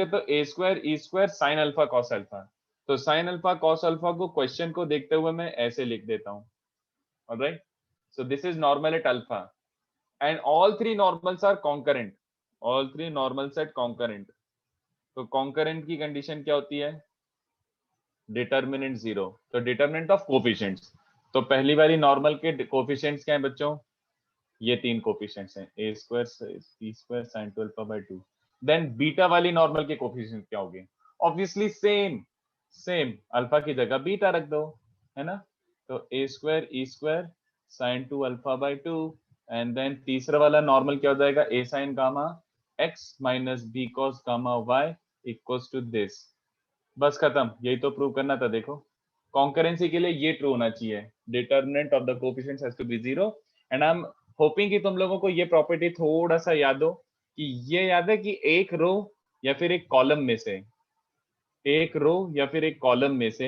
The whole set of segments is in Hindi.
तो a square e square sine alpha cos alpha. तो साइन अल्फा कॉस अल्फा को क्वेश्चन को देखते हुए मैं ऐसे लिख देता हूँ। Alright, so this is normal at alpha and all three normals are concurrent. All three normals at concurrent. तो कॉन्करेंट की कंडीशन क्या होती है? Determinant zero. तो डिटर्मिनेंट ऑफ कोफिशिएंट्स, तो पहली वाली नॉर्मल के कोफिशिएंट्स क्या है बच्चों? ये तीन कोफिशिएंट्स हैं, a square c square sine 2 alpha by 2। Then beta वाली नॉर्मल के कोफिशिएंट क्या होंगे? ऑब्वियसली सेम सेम, अल्फा की जगह बीटा रख दो, है ना? तो a square e square sine 2 alpha by 2 and then तीसरा वाला नॉर्मल क्या हो जाएगा? A sine gamma x minus b cos gamma y equals to this. बस खत्म, यही तो प्रूव करना था। देखो, कॉन्करेंसी के लिए ये ट्रू होना चाहिए, determinant of the coefficients has to be zero. And I am hoping कि तुम लोगों को ये प्रॉपर्टी थोड़ा सा याद हो, कि ये याद है कि एक रो या फिर एक कॉलम में से, एक रो या फिर एक कॉलम में से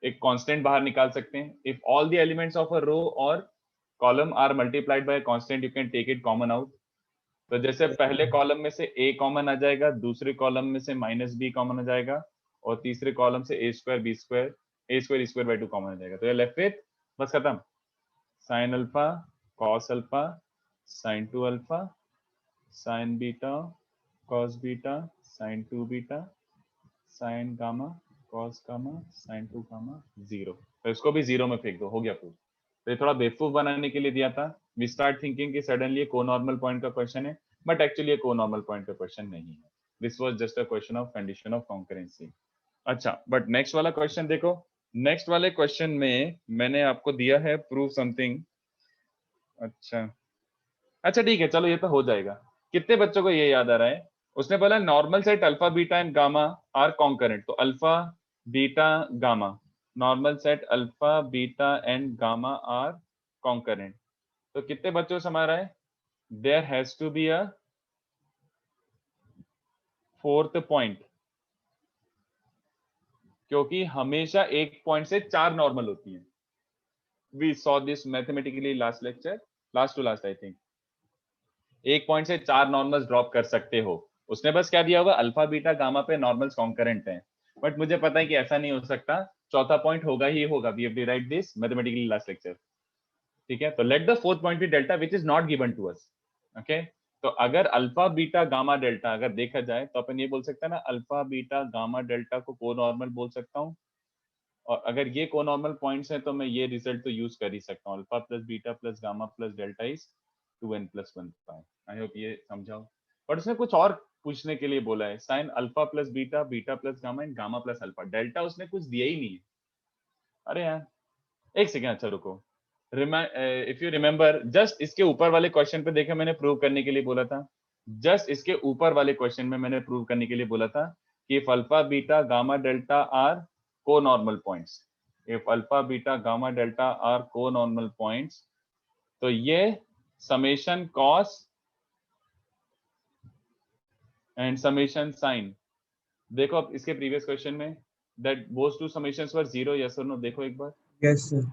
एक कांस्टेंट बाहर निकाल सकते हैं। If all the elements of a row और column are multiplied by constant, you can take it common out. तो जैसे पहले कॉलम में से a कॉमन आ जाएगा, दूसरे कॉलम में से माइनस बी कॉमन आ जाएगा, और तीसरे कॉलम से a square b square a square e square by 2 common आ जाएगा। तो ये लेफ्ट विथ, बस खत्म, sine alpha cos alpha sine 2 alpha sine beta cos beta sine 2 beta sine gamma cos gamma sine 2 gamma zero. तो इसको भी जीरो में फेंक दो, हो गया प्रूफ। तो ये थोड़ा बेवकूफ बनाने के लिए दिया था। वी स्टार्ट थिंकिंग कि सडनली को नॉर्मल पॉइंट का क्वेश्चन है, बट एक्चुअली ये को नॉर्मल पॉइंट का क्वेश्चन नहीं है। This was just a question of condition of concurrency. अच्छा, बट नेक्स्ट वाला क्वेश्चन देखो। नेक्स्ट वाले क्वेश्चन में मैंने आपको दिया है प्रूव समथिंग। अच्छा अच्छा ठीक है, चलो ये तो हो जाएगा। कितने बच्चों को ये याद आ रहा है? उसने बोला normal set alpha beta and gamma are concurrent. तो alpha beta gamma, normal set alpha beta and gamma are concurrent. तो कितने बच्चों से हमारा है? There has to be a fourth point, क्योंकि हमेशा एक पॉइंट से चार नॉर्मल होती है। We saw this mathematically last lecture, last to last I think. एक पॉइंट से चार नॉर्मल्स ड्रॉप कर सकते हो। उसने बस क्या दिया हुआ? अल्फा बीटा गामा पे नॉर्मल्स कॉन्करेंट हैं, बट मुझे पता है कि ऐसा नहीं हो सकता, चौथा पॉइंट होगा ही होगा। We have derived this mathematically last lecture, ठीक है? तो let the fourth point be delta which is not given to us. Okay, तो अगर अल्फा बीटा गामा डेल्टा अगर देखा जाए तो अपन ये बोल सकते हैं ना, अल्फा बीटा गामा डेल्टा को को नॉर्मल बोल सकता हूँ। और अगर ये को नॉर्मल पॉइंट्स हैं तो मैं ये रिजल्ट तो यूज कर ही सकता हूँ, alpha plus beta plus gamma plus delta is 2n plus 1 pi. I hope ये समझाओ। बट उसने कुछ और पूछने के लिए बोला है, sine alpha plus beta beta plus gamma and gamma plus alpha. Delta उसने कुछ दिया ही नहीं है। अरे यार एक सेकेंड, अच्छा रुको। इफ यू रिमेंबर, जस्ट इसके ऊपर वाले क्वेश्चन पे देखा, मैंने प्रूव करने के लिए बोला था, जस्ट इसके ऊपर वाले क्वेश्चन में मैंने प्रूव करने के लिए बोला था कि if alpha beta gamma delta are conormal points, if alpha beta gamma delta are conormal points, तो ये summation cos and summation sine. देखो अब इसके प्रीवियस क्वेश्चन में that both two summations were zero, yes और नो? देखो एक बार, यस सर।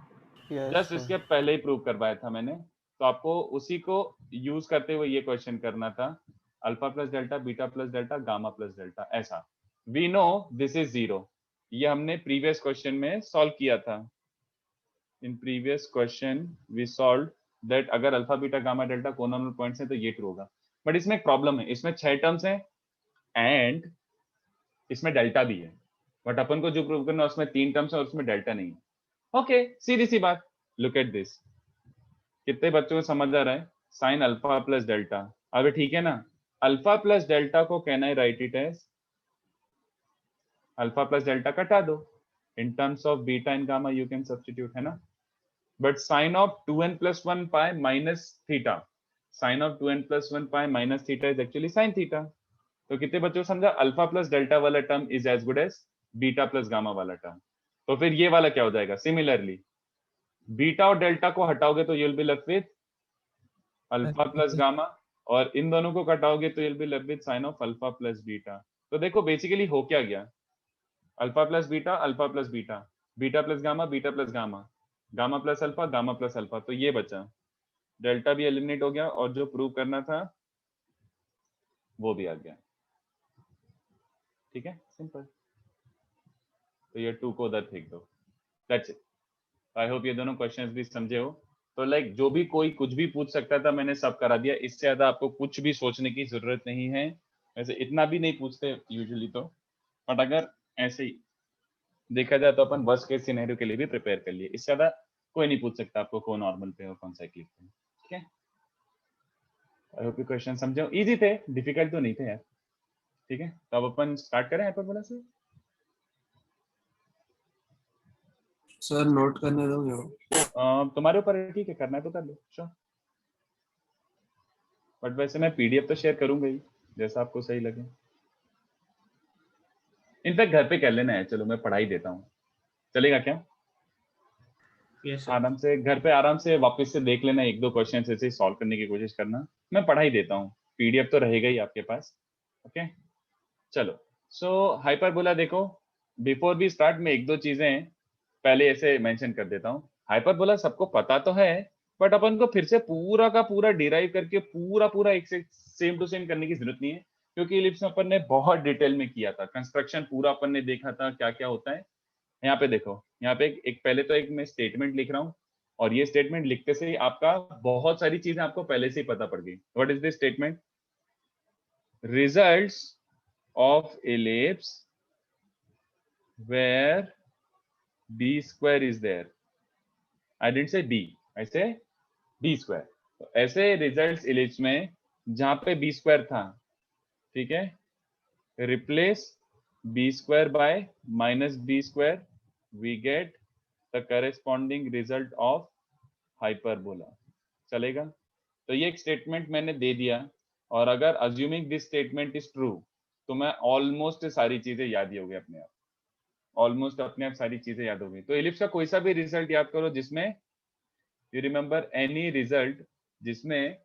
जस्ट इसके पहले ही प्रूव करवाया था मैंने, तो आपको उसी को यूज करते हुए ये क्वेश्चन करना था, alpha plus delta beta plus delta gamma plus delta, ऐसा। We know this is zero, ये हमने प्रीवियस क्वेश्चन में सॉल्व किया था। In previous question we solve that अगर alpha beta gamma delta conormal points हैं तो ये ट्रू होगा। बट इसमें एक प्रॉब्लम है, इसमें 6 टर्म्स हैं एंड इसमें डेल्टा भी है, बट अपन को जो प्रूव करना है उसमें 3 टर्म्स है और उसमें डेल्टा नहीं है। ओके, सीधी सी बात, लुक एट दिस। कितने बच्चों को समझ आ रहा है? साइन अल्फा प्लस डेल्टा, अभी ठीक है ना? अल्फा प्लस डेल्टा को can I write it as, alpha plus delta कटा दो, in terms of beta and gamma you can substitute, है ना? But sine of 2n plus 1 pi minus theta, sine of 2n plus 1 pi minus theta is actually sine theta. तो कितने बच्चों को समझा? अल्फा प्लस डेल्टा वाला term is as good as beta plus gamma वाला टर्म। तो फिर ये वाला क्या हो जाएगा? सिमिलरली बीटा और डेल्टा को हटाओगे तो you'll be left with alpha plus gamma, और इन दोनों को कटाओगे तो you'll be left with sin of alpha plus beta. तो देखो बेसिकली हो क्या गया, alpha plus beta alpha plus beta, beta plus gamma beta plus gamma, gamma plus alpha gamma plus alpha. तो ये बचा, डेल्टा भी एलिमिनेट हो गया और जो प्रूव करना था वो भी आ गया। ठीक है, सिंपल। तो ये 2 को उधर फेंक दो, दैट्स इट। आई होप ये दोनों क्वेश्चंस भी समझे हो। तो लाइक जो भी कोई कुछ भी पूछ सकता था, मैंने सब करा दिया। इससे ज्यादा आपको कुछ भी सोचने की जरूरत नहीं है। वैसे इतना भी नहीं पूछते यूजुअली तो, बट अगर ऐसे ही देखा जाए तो अपन वर्स्ट केस सिनेरियो के लिए भी प्रिपेयर कर लिए। इससे ज्यादा कोई नहीं पूछ सकता आपको कौन नॉर्मल पे और कौन साइक्लिक पे। ठीक है, आई होप ये क्वेश्चन समझो, इजी थे, डिफिकल्ट तो नहीं थे यार। ठीक है, तो अब अपन स्टार्ट करें हाइपरबोला से। सर नोट करने दोगे? तुम्हारे ऊपर है, ठीक है, करना है तो कर लो, श्योर। बट वैसे मैं पीडीएफ तो शेयर करूंगा ही, जैसा आपको सही लगे। इनफैक्ट घर पे कर लेना है, चलो मैं पढ़ाई देता हूँ, चलेगा क्या? Yes sir. आराम से घर पे आराम से वापस से देख लेना, एक दो क्वेश्चन ऐसे सॉल्व करने की कोशिश करना। मैं पढ़ाई देता हूँ, पीडीएफ तो रहेगा ही आपके पास। ओके, चलो। सो हाइपरबोला देखो, बिफोर वी स्टार्ट में एक दो चीजें पहले ऐसे मेंशन कर देता हूँ। हाइपरबोला सबको पता तो है, बट अपन को फिर से पूरा का पूरा डिराइव करके पूरा पूरा एक से सेम टू सेम करने की जरूरत नहीं है, क्योंकि इलिप्स में अपन ने बहुत डिटेल में किया था कंस्ट्रक्शन, पूरा अपन ने देखा था क्या क्या होता है। यहाँ पे देखो, यहाँ पे एक पहले तो एक मैं स्टेटमेंट लिख रहा हूँ, और ये स्टेटमेंट लिखते से ही आपका बहुत सारी चीजें आपको पहले से ही पता पड़ गई। What is this statement? Results of ellipse where b square is there. I didn't say b, I say b square. तो ऐसे रिजल्ट्स इलिप्स में जहां पे b स्क्वायर था, ठीक है, replace b square by minus b square, we get the corresponding result of hyperbola. चलेगा? तो ये एक स्टेटमेंट मैंने दे दिया, और अगर assuming this statement is true, तो मैं ऑलमोस्ट सारी चीजें याद ही हो गई अपने आप, ऑलमोस्ट अपने आप सारी चीजें याद हो गई। तो इलिप्स का कोई सा भी रिजल्ट याद करो जिसमें यू रिमेंबर एनी रिजल्ट जिसमें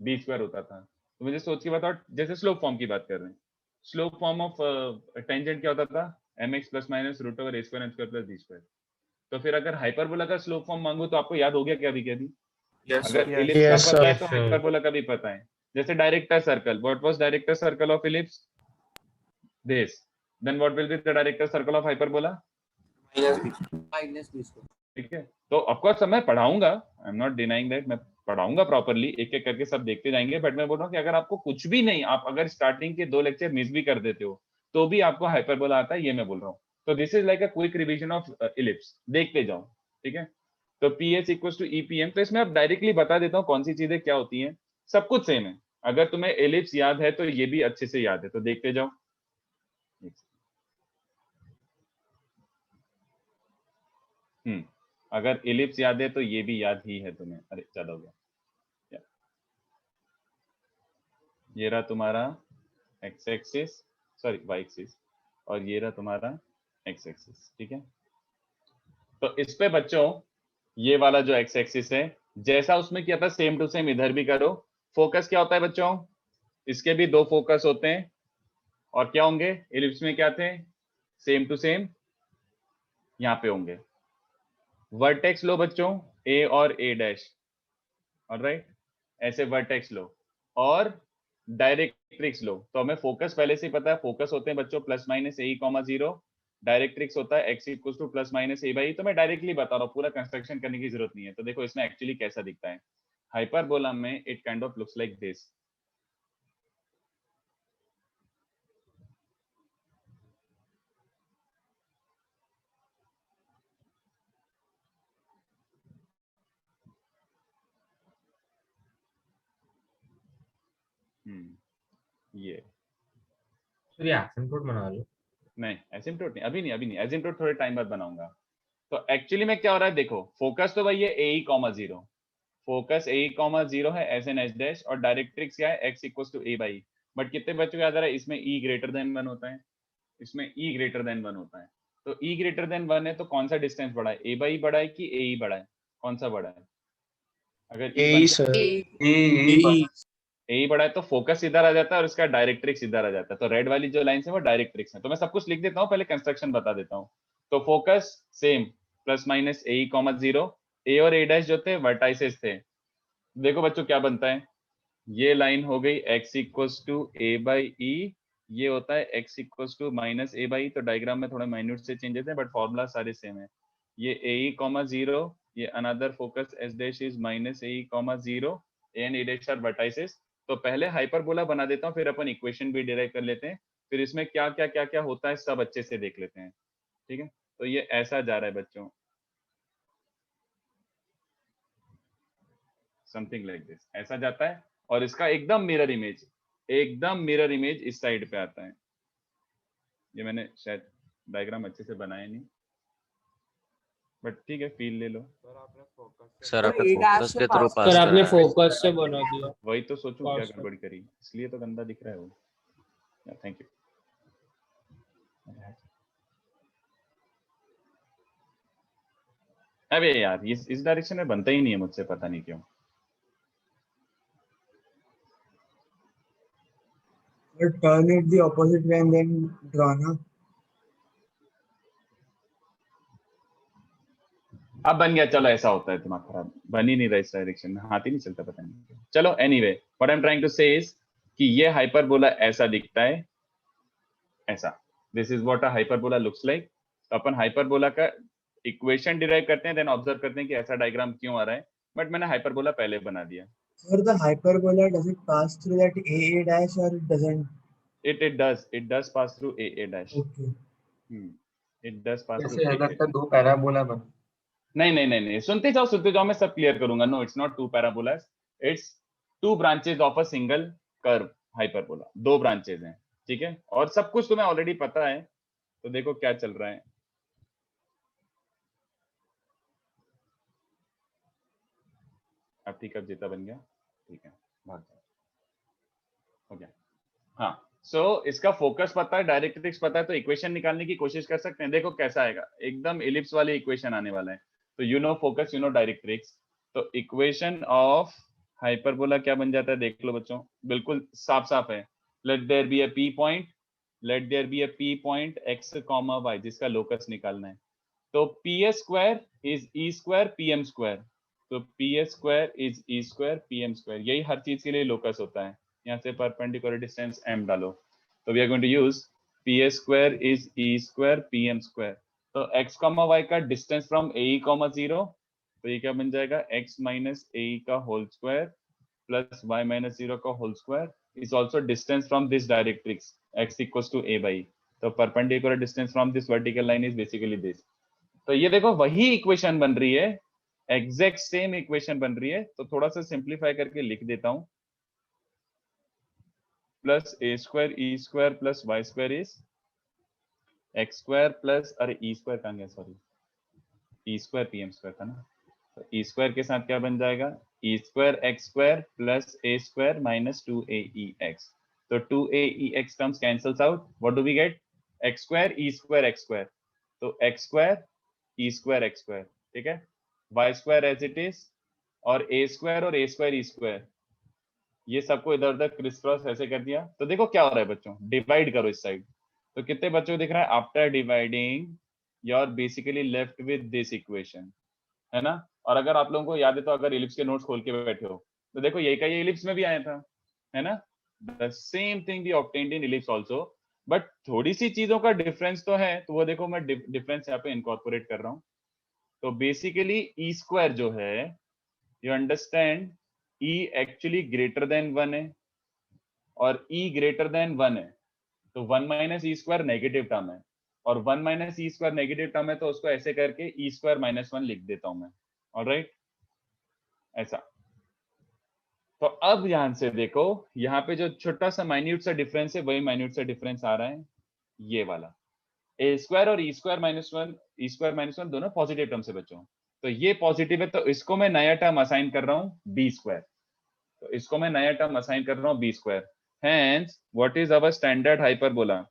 बी स्क्वायर होता था, तो मुझे सोच के बताओ। जैसे स्लोप फॉर्म की बात कर रहे हैं, स्लोप फॉर्म ऑफ टेंजेंट क्या होता था? mx plus minus root over a square n square plus b square. तो फिर अगर हाइपरबोला का स्लोप फॉर्म मांगो तो आपको याद हो गया क्या अभी के अभी? यस अगर सर। इलिप्स का Yes, पता है sir. तो हाइपरबोला का भी पता है। जैसे director circle, what was director circle of ellipse? This. Then what will be the director circle of hyperbola? Minus b square. ठीक है, तो ऑफकोर्स मैं पढ़ाऊंगा, I am not denying that, मैं पढ़ाऊंगा प्रॉपर्ली, एक एक करके सब देखते जाएंगे। बट मैं बोल रहा हूँ कि अगर आपको कुछ भी नहीं, आप अगर स्टार्टिंग के 2 लेक्चर मिस भी कर देते हो तो भी आपको हाइपरबोला आता है, ये मैं बोल रहा हूँ। तो this is like a quick revision of ellipse, देखते जाओ। ठीक है, तो P H equal to EPM, तो इसमें आप डायरेक्टली बता देता हूँ कौन सी चीजें क्या होती हैं, सब कुछ सेम है। अगर तुम्हें एलिप्स याद है तो ये भी अच्छे से याद है, तो देखते जाओ। अगर एलिप्स याद है तो ये भी याद ही है तुम्हें। अरे ज्यादा हो गया। ये रहा तुम्हारा x axis, sorry y axis, और ये रहा तुम्हारा एक्स एक्सिस। ठीक है, तो इस पे बच्चों ये वाला जो एक्स एक्सिस है, जैसा उसमें किया था सेम टू सेम इधर भी करो। फोकस क्या होता है बच्चों? इसके भी 2 फोकस होते हैं, और क्या होंगे इलिप्स में? क्या थे? सेम टू सेम यहाँ पे होंगे। वर्टेक्स लो बच्चों, ए और ए डैश, ऑलराइट, ऐसे वर्टेक्स लो, और डायरेक्ट्रिक्स लो। तो हमें फोकस पहले से ही पता है, फोकस होते हैं बच्चों plus minus a comma 0, directrix होता है x equal to plus minus a by. तो मैं डायरेक्टली बता रहा हूँ, पूरा कंस्ट्रक्शन करने की जरूरत नहीं है। तो देखो इसमें एक्चुअली कैसा दिखता है हाइपरबोला में, it kind of looks like this. ये सर ये एसिम्प्टोट बना लो। नहीं, एसिम्प्टोट नहीं, अभी नहीं, अभी नहीं, एसिम्प्टोट थोड़े टाइम बाद बनाऊंगा। तो एक्चुअली में क्या हो रहा है देखो, फोकस तो भाई ये a comma 0, focus a comma 0 है एस एन एच डैश, और डायरेक्ट्रिक्स क्या है? X equal to a by. बट कितने बच्चों को याद आ रहा है? इसमें ई ग्रेटर देन 1 होता है, इसमें ई ग्रेटर देन 1 होता है। तो ई ग्रेटर देन 1 है तो कौन सा डिस्टेंस बड़ा है? ए बाई बड़ा है कि ए ई बड़ा है? कौन सा बड़ा है? अगर ई A, sir. ए बड़ा है तो फोकस इधर आ जाता है और इसका डायरेक्ट्रिक्स इधर आ जाता है। तो रेड वाली जो लाइन है वो डायरेक्ट्रिक्स है। तो मैं सब कुछ लिख देता हूँ, पहले कंस्ट्रक्शन बता देता हूँ। तो focus same plus minus a comma 0, ए और ए डैश जो थे वर्टाइसेस थे। देखो बच्चों क्या बनता है, ये लाइन हो गई x equal to a by e ये होता है x equals to minus a by, तो डायग्राम में थोड़ा माइन्यूट से चेंजेस है बट फॉर्मूला सारे सेम है। ये ए कॉमा 0, ये another focus S dash is minus a comma 0 and A dash are vertices. तो पहले हाइपरबोला बना देता हूँ, फिर अपन इक्वेशन भी डिराइव कर लेते हैं, फिर इसमें क्या क्या होता है सब अच्छे से देख लेते हैं। ठीक है, तो ये ऐसा जा रहा है बच्चों, समथिंग लाइक दिस, ऐसा जाता है। और इसका एकदम मिरर इमेज इस साइड पे आता है। ये मैंने शायद डायग्राम अच्छे से बनाया नहीं, बट ठीक है, फील ले लो। सर आपने फोकस के थ्रू पास सर आपने करा है। फोकस से बना दिया। वही तो सोचूं क्या Pass कर। गड़बड़ करी, इसलिए तो गंदा दिख रहा है वो। Thank you. अबे यार, इस डायरेक्शन में बनता ही नहीं है मुझसे, पता नहीं क्यों। Turn it the opposite way and then draw ना। अब बन गया, चलो ऐसा होता है, दिमाग खराब, बन ही नहीं रहा इस डायरेक्शन में, हाथ ही नहीं चलता, पता नहीं क्यों। चलो anyway, what I am trying to say is कि ये हाइपरबोला ऐसा दिखता है, ऐसा। This is what a hyperbola looks like. तो अपन हाइपरबोला का इक्वेशन डिराइव करते हैं, देन ऑब्जर्व करते हैं कि ऐसा डायग्राम क्यों आ रहा है, बट मैंने हाइपरबोला पहले बना दिया। Sir, the hyperbola does it pass through that AA dash or it doesn't? It does pass through a dash. Okay. It does pass through जैसे a अगर dash. तो दो पैराबोला बन नहीं, सुनते जाओ, मैं सब क्लियर करूंगा। No, it's not two parabolas, it's two branches of a single curve hyperbola. दो ब्रांचेस हैं, ठीक है, और सब कुछ तुम्हें ऑलरेडी पता है। तो देखो क्या चल रहा है। अब ठीक है, अब जीता बन गया, ठीक है, भाग जाओ, हो गया। हाँ, सो इसका फोकस पता है, डायरेक्ट्रिक्स पता है, तो इक्वेशन निकालने की कोशिश कर सकते हैं। देखो कैसा आएगा, एकदम इलिप्स वाली इक्वेशन आने वाला है। तो you know focus, you know directrix, तो इक्वेशन ऑफ हाइपरबोला क्या बन जाता है, देख लो बच्चों, बिल्कुल साफ साफ है। Let there be a P point, let there be a P point x comma y, जिसका लोकस निकालना है। तो P A square is e square P M square, तो P A square is e square P M square, यही हर चीज के लिए लोकस होता है। यहाँ से परपेंडिकुलर डिस्टेंस m डालो, तो we are going to use P A square is e square P M square. तो x कॉमा y का डिस्टेंस फ्रॉम ए कॉमा 0, तो ये क्या बन जाएगा, x माइनस ए का whole square plus y minus 0 का whole square is also distance from this directrix x equals to a by. तो perpendicular distance from this vertical line is basically this. तो ये देखो वही इक्वेशन बन रही है, एग्जैक्ट सेम इक्वेशन बन रही है। तो थोड़ा सा सिंप्लीफाई करके लिख देता हूं, plus a square e square plus y square is x square plus, अरे ई स्क्वायर कहां गया, sorry, e square P M square था ना। तो ई स्क्वायर के साथ क्या बन जाएगा, e square x square plus a square minus 2ae x। तो 2ae x terms cancels out, what do we get, x square e square x square, तो x square e square x square, ठीक है, y square as it is, और ए स्क्वायर और ए स्क्वायर ई स्क्वायर, ये सबको इधर उधर क्रिस क्रॉस ऐसे कर दिया। तो देखो क्या हो रहा है बच्चों, डिवाइड करो इस साइड, तो कितने बच्चों को दिख रहा है, after dividing you are basically left with this equation, है ना। और अगर आप लोगों को याद है, तो अगर इलिप्स के नोट्स खोल के बैठे हो, तो देखो यही का ये इलिप्स में भी आया था, है ना। The same thing we obtained in ellipse also, but थोड़ी सी चीजों का डिफरेंस तो है। तो वो देखो मैं डिफरेंस यहाँ पे इनकॉर्पोरेट कर रहा हूँ। तो बेसिकली ई स्क्वायर जो है, you understand, E actually greater than 1 है और ई ग्रेटर देन 1 है, तो 1 minus E square negative term है, और 1 minus E square negative term है, तो उसको ऐसे करके ई स्क्वायर माइनस 1 लिख देता हूं मैं, ऑलराइट, ऐसा। तो अब ध्यान से देखो, यहाँ पे जो छोटा सा माइन्यूट सा डिफरेंस है, वही माइन्यूट सा डिफरेंस आ रहा है, ये वाला। ए स्क्वायर और ई स्क्वायर माइनस वन दोनों पॉजिटिव टर्म से बच्चों, तो ये पॉजिटिव है, तो इसको मैं नया टर्म असाइन कर रहा हूँ बी स्क्वायर, तो इसको मैं नया टर्म असाइन कर रहा हूँ b square. Hence what is our standard hyperbola,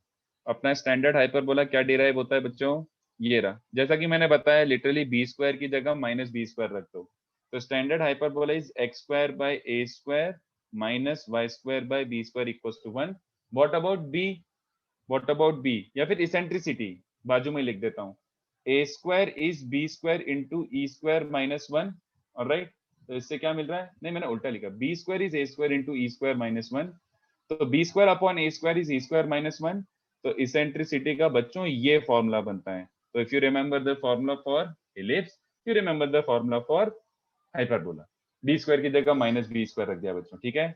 अपना स्टैंडर्ड हाइपरबोला क्या डिराइव होता है बच्चों, ये रहा। जैसा कि मैंने बताया, लिटरली बी स्क्वायर की जगह माइनस बी स्क्वायर रख दो। तो standard hyperbola is x square by a square minus y square by b square equals to 1। What about b, या फिर इसेंट्रिसिटी बाजू में लिख देता हूँ, a square is b square into e square minus 1, alright. तो इससे क्या मिल रहा है, नहीं मैंने उल्टा लिखा, b square is a square into e square minus 1, तो b square upon a square is e square minus 1। तो इसेंट्रिसिटी का बच्चों ये फॉर्मूला बनता है। तो if you remember the formula for ellipse, you remember the formula for hyperbola. B square की जगह माइनस बी स्क्वायर रख दिया बच्चों, ठीक है।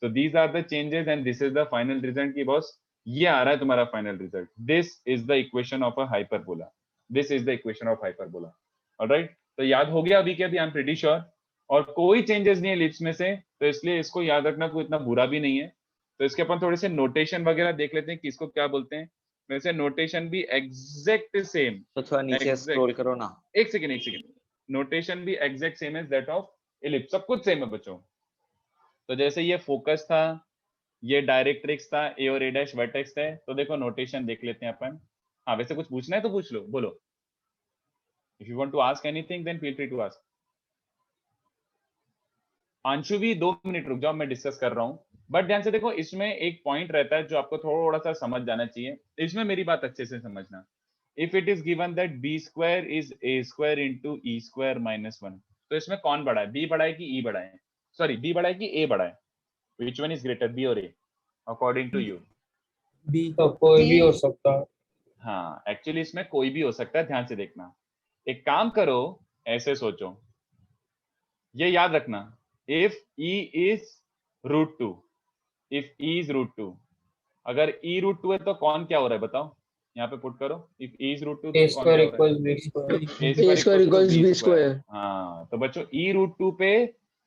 तो these are the changes and this is the final result की बॉस, ये आ रहा है तुम्हारा final result. This is the equation of a hyperbola, this is the equation of hyperbola. Alright, तो याद हो गया अभी के अभी, आई एम प्रीटी श्योर। और कोई चेंजेस नहीं है लिप्स में से, तो इसलिए इसको याद रखना कोई इतना बुरा भी नहीं है। तो इसके अपन थोड़े से नोटेशन वगैरह देख लेते हैं कि इसको क्या बोलते हैं। वैसे नोटेशन भी एग्जैक्ट सेम, तो थोड़ा नीचे स्क्रॉल करो ना। एक सेकेंड, नोटेशन भी exact same as that of ellipse, सब कुछ सेम है बच्चों। तो जैसे ये फोकस था, ये डायरेक्ट्रिक्स था, ए और ए डैश वर्टेक्स है। तो देखो नोटेशन देख लेते हैं अपन। हाँ वैसे कुछ पूछना है तो पूछ लो, बोलो। If you want to ask anything then feel free to ask. Anshu भी 2 मिनट रुक जाओ, मैं डिस्कस कर रहा हूँ। बट ध्यान से देखो, इसमें एक पॉइंट रहता है जो आपको थोड़ा सा समझ जाना चाहिए। इसमें मेरी बात अच्छे से समझना। If it is given that b square is a square into e square minus 1, तो इसमें कौन बड़ा है, बी बड़ा है कि ई बड़ा है? सॉरी, बी बड़ा है कि ए बड़ा है? Which one is greater, b और a, according to you? B. तो कोई भी हो सकता है। हाँ एक्चुअली इसमें कोई भी हो सकता है, ध्यान से देखना। एक काम करो, ऐसे सोचो, ये याद रखना, if e is √2, if e is √2, अगर e √2 है तो कौन क्या हो रहा है बताओ, यहाँ पे पुट करो। इफ e is √2 ए तो कौन स्क्वायर क्या हो रहा है? Equals b square. a square equals b square। हाँ तो बच्चों e √2 पे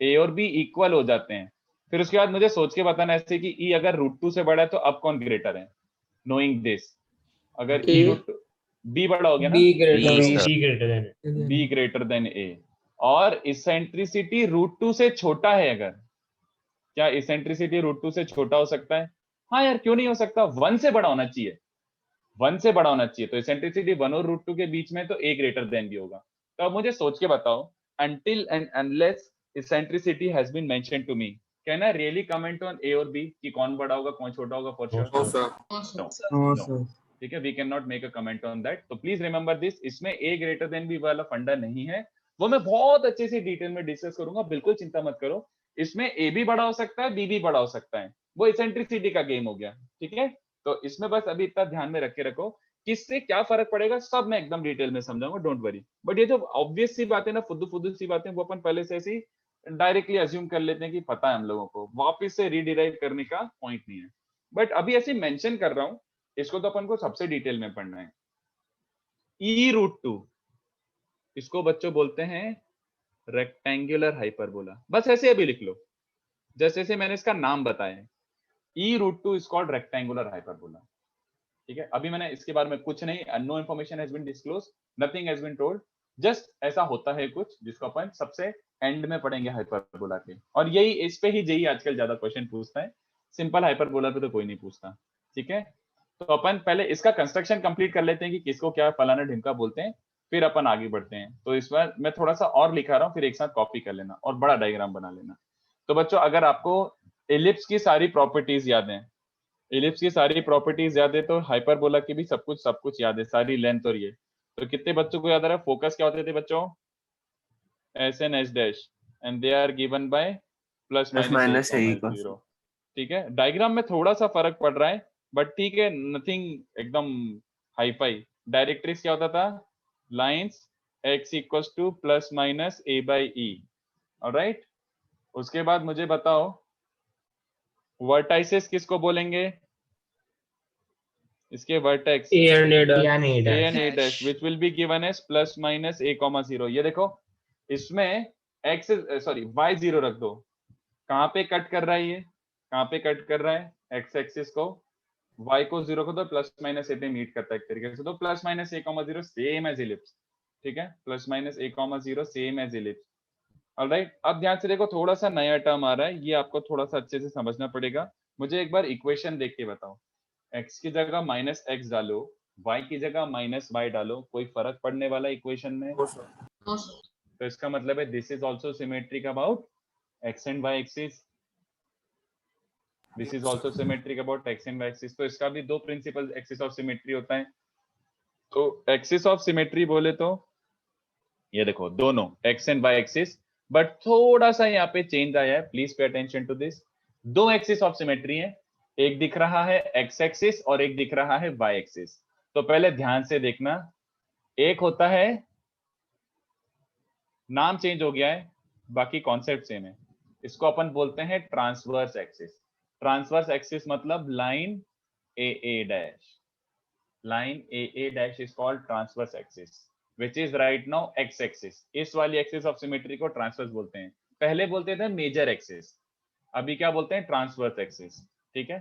a और b इक्वल हो जाते हैं। फिर उसके बाद मुझे सोच के बताना ऐसे कि e अगर √2 से बड़ा है तो अब कौन ग्रेटर है? नोइंग दिस, अगर e √2, b बड़ा हो गया ना, be greater B, b greater than a। और इसेंट्रिसिटी √2 से छोटा है अगर, क्या इसेंट्रिसिटी √2 से छोटा हो सकता है? हाँ यार क्यों नहीं हो सकता, 1 से बड़ा होना चाहिए, 1 से बड़ा होना चाहिए। तो इसेंट्रिसिटी 1 और √2 के बीच में तो a ग्रेटर देन b होगा। तो अब मुझे सोच के बताओ, until and unless eccentricity has been mentioned to me, can I really comment on a और b कि कौन बड़ा होगा कौन छोटा होगा? for sure no sir. No sir. ठीक है, we can not make a comment on that. तो प्लीज रिमेंबर दिस, इसमें a ग्रेटर देन b वाला फंडा नहीं है, वो मैं बहुत अच्छे से डिटेल में डिस्कस करूंगा, बिल्कुल चिंता मत करो। इसमें a भी बड़ा हो सकता है, b भी बड़ा हो सकता है, वो इसेंट्रिसिटी का गेम हो गया, ठीक है। तो इसमें बस अभी इतना ध्यान में रख के रखो, किससे क्या फर्क पड़ेगा सब मैं एकदम डिटेल में समझाऊंगा, डोंट वरी। बट ये जो ऑब्वियस सी बातें ना, फुद्दू फुद्दू सी बातें, वो अपन पहले से ऐसी डायरेक्टली अज्यूम कर लेते हैं कि पता है हम लोगों को, वापस से रीडिराइव करने का पॉइंट नहीं है। बट अभी ऐसे मेंशन कर रहा हूँ, इसको तो अपन को सबसे डिटेल में पढ़ना है। e √2, इसको बच्चों बोलते हैं रेक्टेंगुलर हाइपरबोला, बस ऐसे अभी लिख लो जैसे जैसे मैंने इसका नाम बताया है। e √2 is called rectangular hyperbola, ठीक है। अभी मैंने इसके बारे में कुछ नहीं, no information has been disclose, nothing has been told, just ऐसा होता है कुछ जिसको अपन सबसे एंड में पढ़ेंगे हाइपरबोला के। और यही इस पे ही जेई आजकल ज्यादा क्वेश्चन पूछता है, सिंपल हाइपरबोला पे तो कोई नहीं पूछता, ठीक है। तो अपन पहले इसका कंस्ट्रक्शन कंप्लीट कर लेते हैं कि किसको क्या फलाना ढिमका बोलते हैं, फिर अपन आगे बढ़ते हैं। तो इस बार मैं थोड़ा सा और लिखा रहा हूँ, फिर एक साथ कॉपी कर लेना और बड़ा डायग्राम बना लेना। तो बच्चों अगर आपको एलिप्स की सारी प्रॉपर्टीज याद है, एलिप्स की सारी प्रॉपर्टीज याद है, तो हाइपरबोला की भी सब कुछ याद है, सारी लेंथ और ये। तो कितने बच्चों को याद आ रहा है फोकस क्या होते थे बच्चों? S and S dash, and they are given by plus minus a, ठीक है। डायग्राम में थोड़ा सा फर्क पड़ रहा है बट ठीक है, नथिंग एकदम हाई फाई। डायरेक्ट्रिक्स क्या होता था? Lines x equals to plus minus a by e, alright. उसके बाद मुझे बताओ वर्टाइसेस किसको बोलेंगे? इसके vertex A and A dash which will be given as plus minus a, 0। ये देखो इसमें x सॉरी y 0 रख दो, कहाँ पे कट कर रहा है ये, कहाँ पे कट कर रहा है? x एक्सिस को, y को 0 को तो प्लस माइनस a पे मीट करता है एक तरीके से। तो plus minus a, 0 same as ellipse, ठीक है। Plus minus a, 0 same as ellipse, alright. अब ध्यान से देखो, थोड़ा सा नया टर्म आ रहा है, ये आपको थोड़ा सा अच्छे से समझना पड़ेगा। मुझे एक बार इक्वेशन देख के बताओ, x की जगह माइनस x डालो, y की जगह माइनस y डालो, कोई फर्क पड़ने वाला इक्वेशन में? तो इसका मतलब है this is also symmetric about x and y axis, this is also symmetric about x and y axis. तो इसका भी दो प्रिंसिपल एक्सिस ऑफ सिमेट्री होता है। तो एक्सिस ऑफ सिमेट्री बोले तो ये देखो दोनों x and y axis, but थोड़ा सा यहाँ पे चेंज आया है, please pay attention to this. दो एक्सिस ऑफ सिमेट्री है, एक दिख रहा है एक्स एक्सिस और एक दिख रहा है वाई एक्सिस। तो पहले ध्यान से देखना, एक होता है, नाम चेंज हो गया है, बाकी कॉन्सेप्ट सेम है। इसको अपन बोलते हैं ट्रांसवर्स एक्सिस। ट्रांसवर्स एक्सिस मतलब line A A dash, line A A dash is called transverse axis which is right now x axis। इस वाली एक्सिस ऑफ सिमेट्री को ट्रांसवर्स बोलते हैं। पहले बोलते थे मेजर एक्सिस, अभी क्या बोलते हैं? Transverse axis. ठीक है,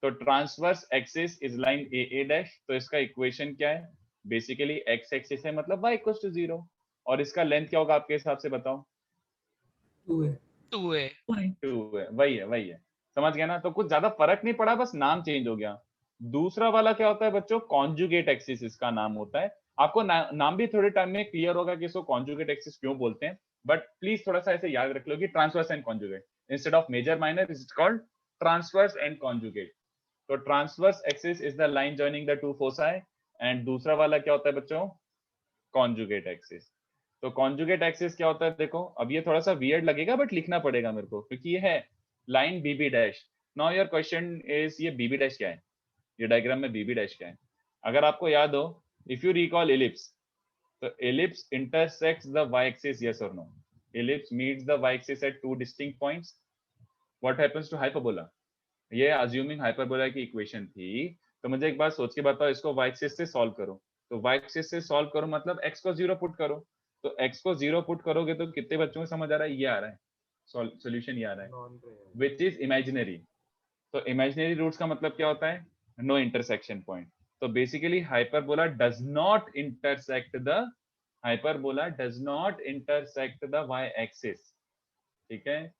तो transverse axis is line A A dash. तो इसका इक्वेशन क्या है? बेसिकली x एक्सिस है मतलब y इक्वल्स टू 0, और इसका लेंथ क्या होगा आपके हिसाब से बताओ? 2 है। 2 है, वही है। समझ गया ना? तो कुछ ज्यादा फर्क नहीं पड़ा, बस नाम चेंज हो गया। दूसरा वाला क्या होता है बच्चों? कॉन्जुगेट एक्सिस इसका नाम होता है। आपको नाम भी थोड़े टाइम में क्लियर होगा कि इसको कॉन्जुगेट एक्सिस क्यों बोलते हैं, बट प्लीज थोड़ा सा ऐसे याद रख लो कि transverse and conjugate, instead of major minor is called transverse and conjugate. तो transverse axis is the line joining the two foci, and दूसरा वाला क्या होता है बच्चों? Conjugate axis. तो कॉन्जुगेट एक्सिस क्या होता है? देखो, अब ये थोड़ा सा वियर्ड लगेगा बट लिखना पड़ेगा मेरे को, क्योंकि ये है line BB dash. Now your question is, ये बीबी डैश क्या है? ये डायग्राम में बीबी डैश क्या है? अगर आपको याद हो, इफ यू रिकॉल एलिप्स, तो ellipse intersects the y axis, yes और no? Ellipse meets the y axis at two distinct points. What happens to hyperbola? ये अज्यूमिंग हाइपरबोला की इक्वेशन थी, तो मुझे एक बार सोच के बताओ, इसको वाई एक्सिस से सॉल्व करो। तो वाई एक्सिस से सॉल्व करो मतलब x को 0 पुट करो। तो x को 0 पुट करोगे तो कितने बच्चों को समझ आ रहा है? ये आ रहा है सॉल्यूशन, ये आ रहा है विच इज इमेजिनरी। तो इमेजिनरी रूट्स का मतलब क्या होता है? No intersection point. तो basically hyperbola does not intersect the y axis. ठीक है,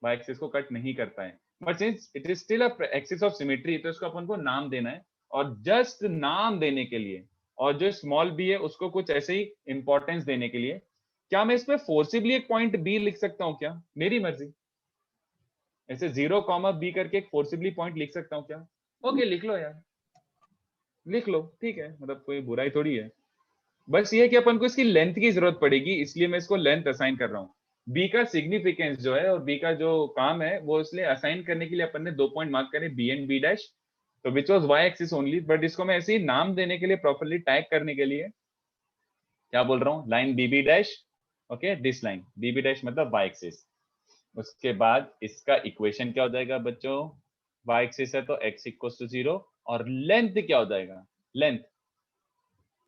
y एक्सिस को कट नहीं करता है, but since it is still a axis of symmetry, तो इसको अपन को नाम देना है। और जस्ट नाम देने के लिए, और जो स्मॉल बी है उसको कुछ ऐसे ही इंपॉर्टेंस देने के लिए, क्या मैं इसमें फोर्सिबली एक पॉइंट बी लिख सकता हूं क्या? मेरी मर्जी, ऐसे 0, b करके एक फोर्सिबली पॉइंट लिख सकता हूं क्या? ओके, लिख लो यार, लिख लो, ठीक है, मतलब कोई बुराई थोड़ी है। बस ये है कि अपन को इसकी लेंथ की जरूरत पड़ेगी, इसलिए मैं इसको लेंथ असाइन कर रहा हूँ। बी का सिग्निफिकेंस जो है और बी का जो काम है वो इसलिए असाइन करने के लिए अपन ने 2 पॉइंट मार्क करे, बी एंड बी डैश, तो which was y axis only. But इसको मैं ऐसे ही नाम देने के लिए, प्रॉपर्ली टैग करने के लिए क्या बोल रहा हूँ? Line BB dash. Okay, this line BB dash मतलब वाई एक्सिस। उसके बाद इसका इक्वेशन क्या हो जाएगा बच्चों? वाई एक्सिस है तो x इक्वल्स टू 0, और लेंथ क्या हो जाएगा? Length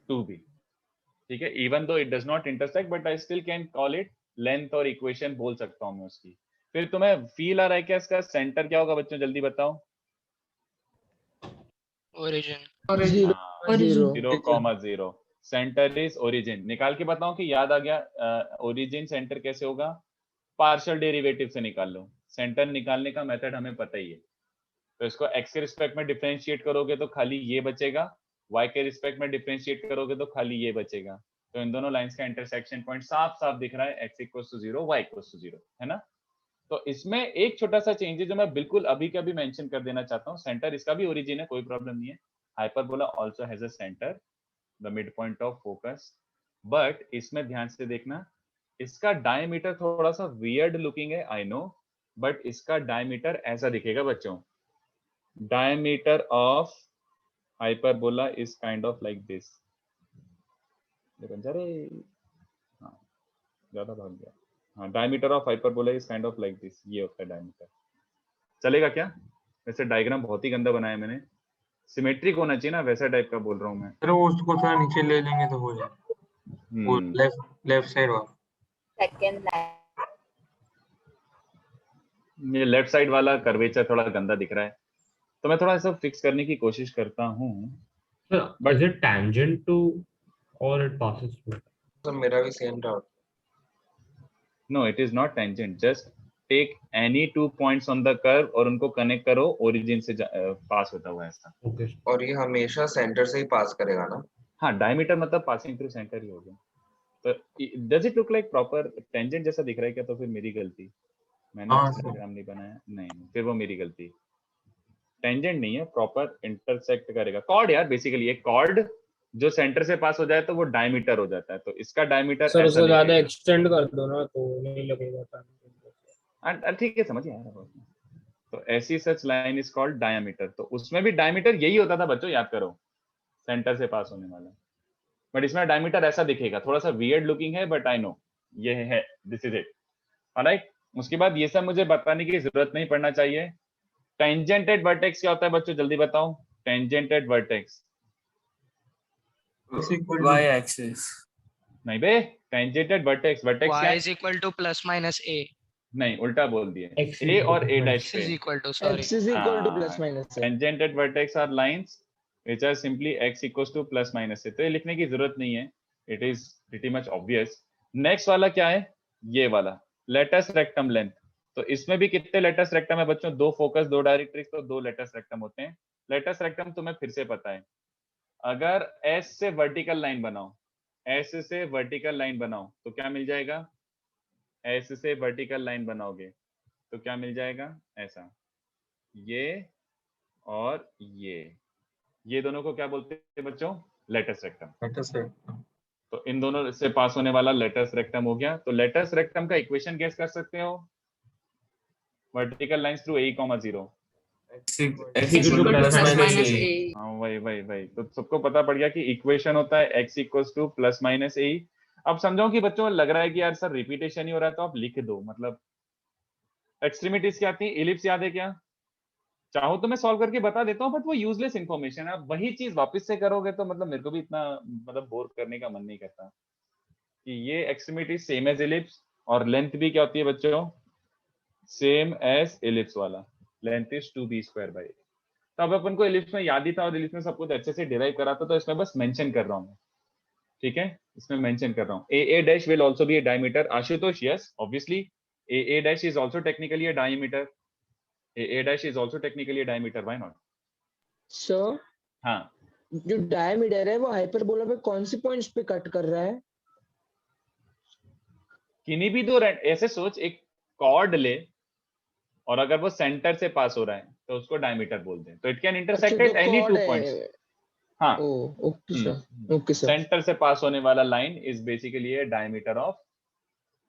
2b। ठीक है, even though it does not intersect but I still can call it length, और इक्वेशन बोल सकता हूं मैं उसकी। फिर तुम्हें फील आ रहा है क्या इसका सेंटर क्या होगा बच्चों? जल्दी बताओ। Origin 0,0 centre is origin. निकाल के बताओ कि याद आ गया ओरिजिन सेंटर कैसे होगा? पार्शियल डेरिवेटिव से निकाल लो। सेंटर निकालने का मेथड हमें पता ही है। तो इसको x के रिस्पेक्ट में डिफरेंशिएट करोगे तो खाली ये बचेगा, y के रिस्पेक्ट में डिफरेंशिएट करोगे तो खाली ये बचेगा। तो इन दोनों लाइंस का इंटरसेक्शन पॉइंट साफ साफ दिख रहा है, x equals to 0, y equals to 0, है ना? तो इसमें एक छोटा सा चेंज है जो मैं बिल्कुल अभी का भी मेंशन कर देना चाहता हूँ। सेंटर इसका भी ओरिजिन है, कोई प्रॉब्लम नहीं है। Hyperbola also has a centre, the mid point of focus. But इसमें ध्यान से देखना, इसका डायमीटर थोड़ा सा वियर्ड लुकिंग है, आई नो, बट इसका डायमीटर ऐसा दिखेगा बच्चों। Diameter of hyperbola is kind of like this। हाँ, ज्यादा भाग गया। हाँ, diameter of hyperbola is kind of like this। ये होता है diameter। चलेगा क्या? वैसे डायग्राम बहुत ही गंदा बनाया मैंने, सिमेट्रिक होना चाहिए ना, वैसा टाइप का बोल रहा हूँ मैं। सर वो उसको थोड़ा नीचे ले लेंगे तो हो जाएगा। वो लेफ्ट साइड वाला, सेकंड लाइन ये लेफ्ट साइड वाला कर्वेचर थोड़ा गंदा दिख रहा है, तो मैं थोड़ा ऐसा फिक्स करने की कोशिश करता हूँ। But is it tangent to or it passes through? Sir मेरा भी same doubt. No, it is not tangent. Just take any 2 points on the curve और उनको कनेक्ट करो, ओरिजिन से पास होता हुआ ऐसा। Okay. और ये हमेशा सेंटर से ही पास करेगा ना? हाँ, डायमीटर मतलब पासिंग थ्रू सेंटर ही हो गया। तो does it look like proper tangent जैसा दिख रहा है क्या? तो फिर मेरी गलती, मैंने हाँ, अच्छा डायग्राम नहीं बनाया। नहीं, फिर वो मेरी गलती। टेंजेंट नहीं है, प्रॉपर इंटरसेक्ट करेगा। कॉर्ड यार, बेसिकली एक कॉर्ड जो सेंटर से पास हो जाए तो वो डायमीटर हो जाता है। तो इसका डायमीटर सर ऐसा उसको ज्यादा दिखेगा। एक्सटेंड कर दो ना तो नहीं लगेगा। ठीक है, समझिए यार। तो ऐसी सच लाइन इज कॉल्ड डायमीटर। तो उसमें भी डायमीटर यही होता था बच्चों, याद करो, सेंटर से पास होने वाला। बट इसमें डायमीटर ऐसा दिखेगा, थोड़ा सा वियर्ड लुकिंग है, बट आई नो ये है, दिस इज इट। ऑलराइट, उसके बाद ये सब मुझे बताने की जरूरत नहीं पड़ना चाहिए। टेंजेंटेड वर्टेक्स क्या होता है बच्चों, जल्दी बताओ। टेंजेंटेड वर्टेक्स, y axis नहीं बे, टेंजेंटेड वर्टेक्स, वर्टेक्स क्या y है? is equal to plus minus a. नहीं, उल्टा बोल दिए, X ए is और ए equal to डैश X पे। is equal to, sorry. X is equal to plus minus a. Tangent at vertex are lines which are simply x equals to plus minus a। तो ये लिखने की जरूरत नहीं है, it is pretty much obvious. Next वाला क्या है, ये वाला लेटस रेक्टम लेंथ। तो इसमें भी कितने लेटस रेक्टम है बच्चों, दो फोकस दो डायरेक्ट्रिक्स, तो दो लेटस रेक्टम होते हैं। लेटस रेक्टम तुम्हें फिर से पता है, अगर एस से वर्टिकल लाइन बनाओ, एस से वर्टिकल लाइन बनाओ तो क्या मिल जाएगा, एस से वर्टिकल लाइन बनाओगे तो क्या मिल जाएगा, ऐसा, ये और ये दोनों को क्या बोलते हैं बच्चों, लेटस रेक्टम। तो इन दोनों से पास होने वाला लेटस रेक्टम हो गया। तो लेटस रेक्टम का इक्वेशन गेस कर सकते हो, vertical lines through a, 0। x equal to plus minus a। हाँ वही तो सबको पता पड़ गया कि इक्वेशन होता है x equals to plus minus a। अब समझो कि बच्चों लग रहा है कि यार सर रिपीटेशन ही हो रहा है, तो आप लिख दो, मतलब एक्सट्रीमिटीज क्या आती है, इलिप्स याद है क्या, चाहो तो मैं सॉल्व करके बता देता हूँ, बट वो यूजलेस इन्फॉर्मेशन है। आप वही चीज वापस से करोगे तो मतलब मेरे को भी इतना मतलब बोर करने का मन नहीं करता। कि ये एक्सट्रीमिटी सेम एज इलिप्स, और लेंथ भी क्या होती है बच्चों, सेम एज इलिप्स वाला, लेंथ इज 2b²/a। तो अब अपन को इलिप्स में याद ही था और इलिप्स में सब कुछ अच्छे से डिराइव करा था, तो इसमें बस मेंशन कर रहा हूँ मैं, ठीक है, इसमें मेंशन कर रहा हूँ। a dash will also be a diameter. Ashutosh, yes obviously a dash is also technically a diameter, a dash is also technically a diameter, why not? Sir हाँ, जो डायमीटर है वो हाइपरबोला पे कौन सी पॉइंट्स पे कट कर रहा है? किन्हीं भी दो ऐसे सोच, एक कॉर्ड ले और अगर वो सेंटर से पास हो रहा है तो उसको डायमीटर बोलते हैं। तो it can intersect at any two points. हाँ, okay sir, okay sir. Centre से पास होने वाला line is basically a diameter of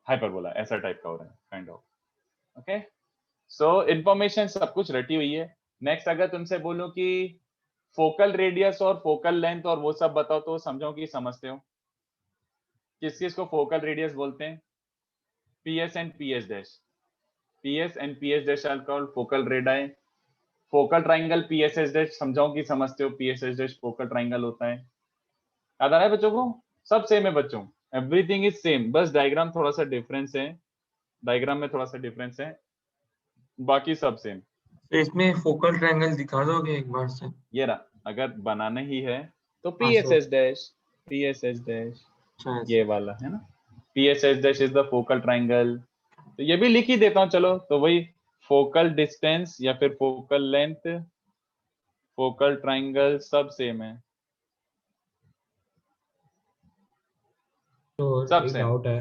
hyperbola, ऐसा टाइप का हो रहा है kind of. Okay, so information सब कुछ रटी हुई है। नेक्स्ट अगर तुमसे बोलूं कि फोकल रेडियस और फोकल लेंथ और वो सब बताओ, तो समझो कि समझते हो। किस किस को फोकल रेडियस बोलते हैं, PS and PS dash, PS and PS dash are called focal radii. Focal triangle PSS dash समझाओ कि समझते हो, PSS डैश फोकल ट्राइंगल होता है। याद आ रहा है बच्चों को, सब सेम है बच्चों, एवरीथिंग इज सेम, बस डायग्राम थोड़ा सा डिफरेंस है, डायग्राम में थोड़ा सा डिफरेंस है, बाकी सब सेम। तो इसमें फोकल ट्रायंगल दिखा दोगे एक बार से? ये रहा, अगर बनाना ही है तो PSS डैश, PSS डैश ये वाला है ना, PSS dash is the focal triangle. तो ये भी लिख ही देता हूँ, चलो। तो वही फोकल डिस्टेंस या फिर फोकल लेंथ, फोकल ट्रायंगल सब सेम है, तो सब एक सेम। डाउट है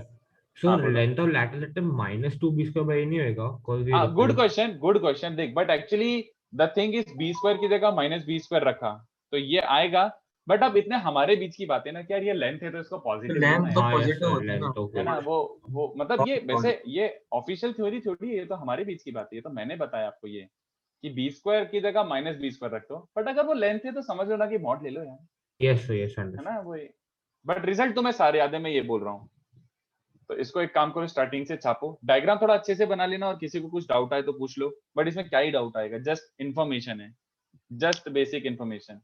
हाँ, सर, बोलो। Length of lateral rectum -2b² नहीं होएगा? हाँ, गुड क्वेश्चन देख, but actually the thing is b² की जगह -b² रखा, तो ये आएगा। बट अब इतने हमारे बीच की बात है ना कि यार ये लेंथ है तो इसको पॉजिटिव लेंथ होना तो हाँ, yes, पॉजिटिव sir, होता है ना। length of है ना, वो मतलब ये Positive. वैसे ये ऑफिशियल थ्योरी थोड़ी है, ये तो हमारे बीच की बात है, ये तो मैंने बताया आपको ये कि b² की जगह -b² रख दो। बट अगर वो लेंथ है तो समझ लो ना कि मॉड ले लो यार, यस सर, यस है अंडरस्टूड। ना, वो। बट रिजल्ट तुम्हें सारे याद है, मैं ये बोल रहा हूँ। तो इसको एक काम करो, स्टार्टिंग से छापो, डायग्राम थोड़ा अच्छे से बना लेना, और किसी को कुछ डाउट आए तो पूछ लो। बट इसमें क्या ही डाउट आएगा, जस्ट इन्फॉर्मेशन है, just basic information.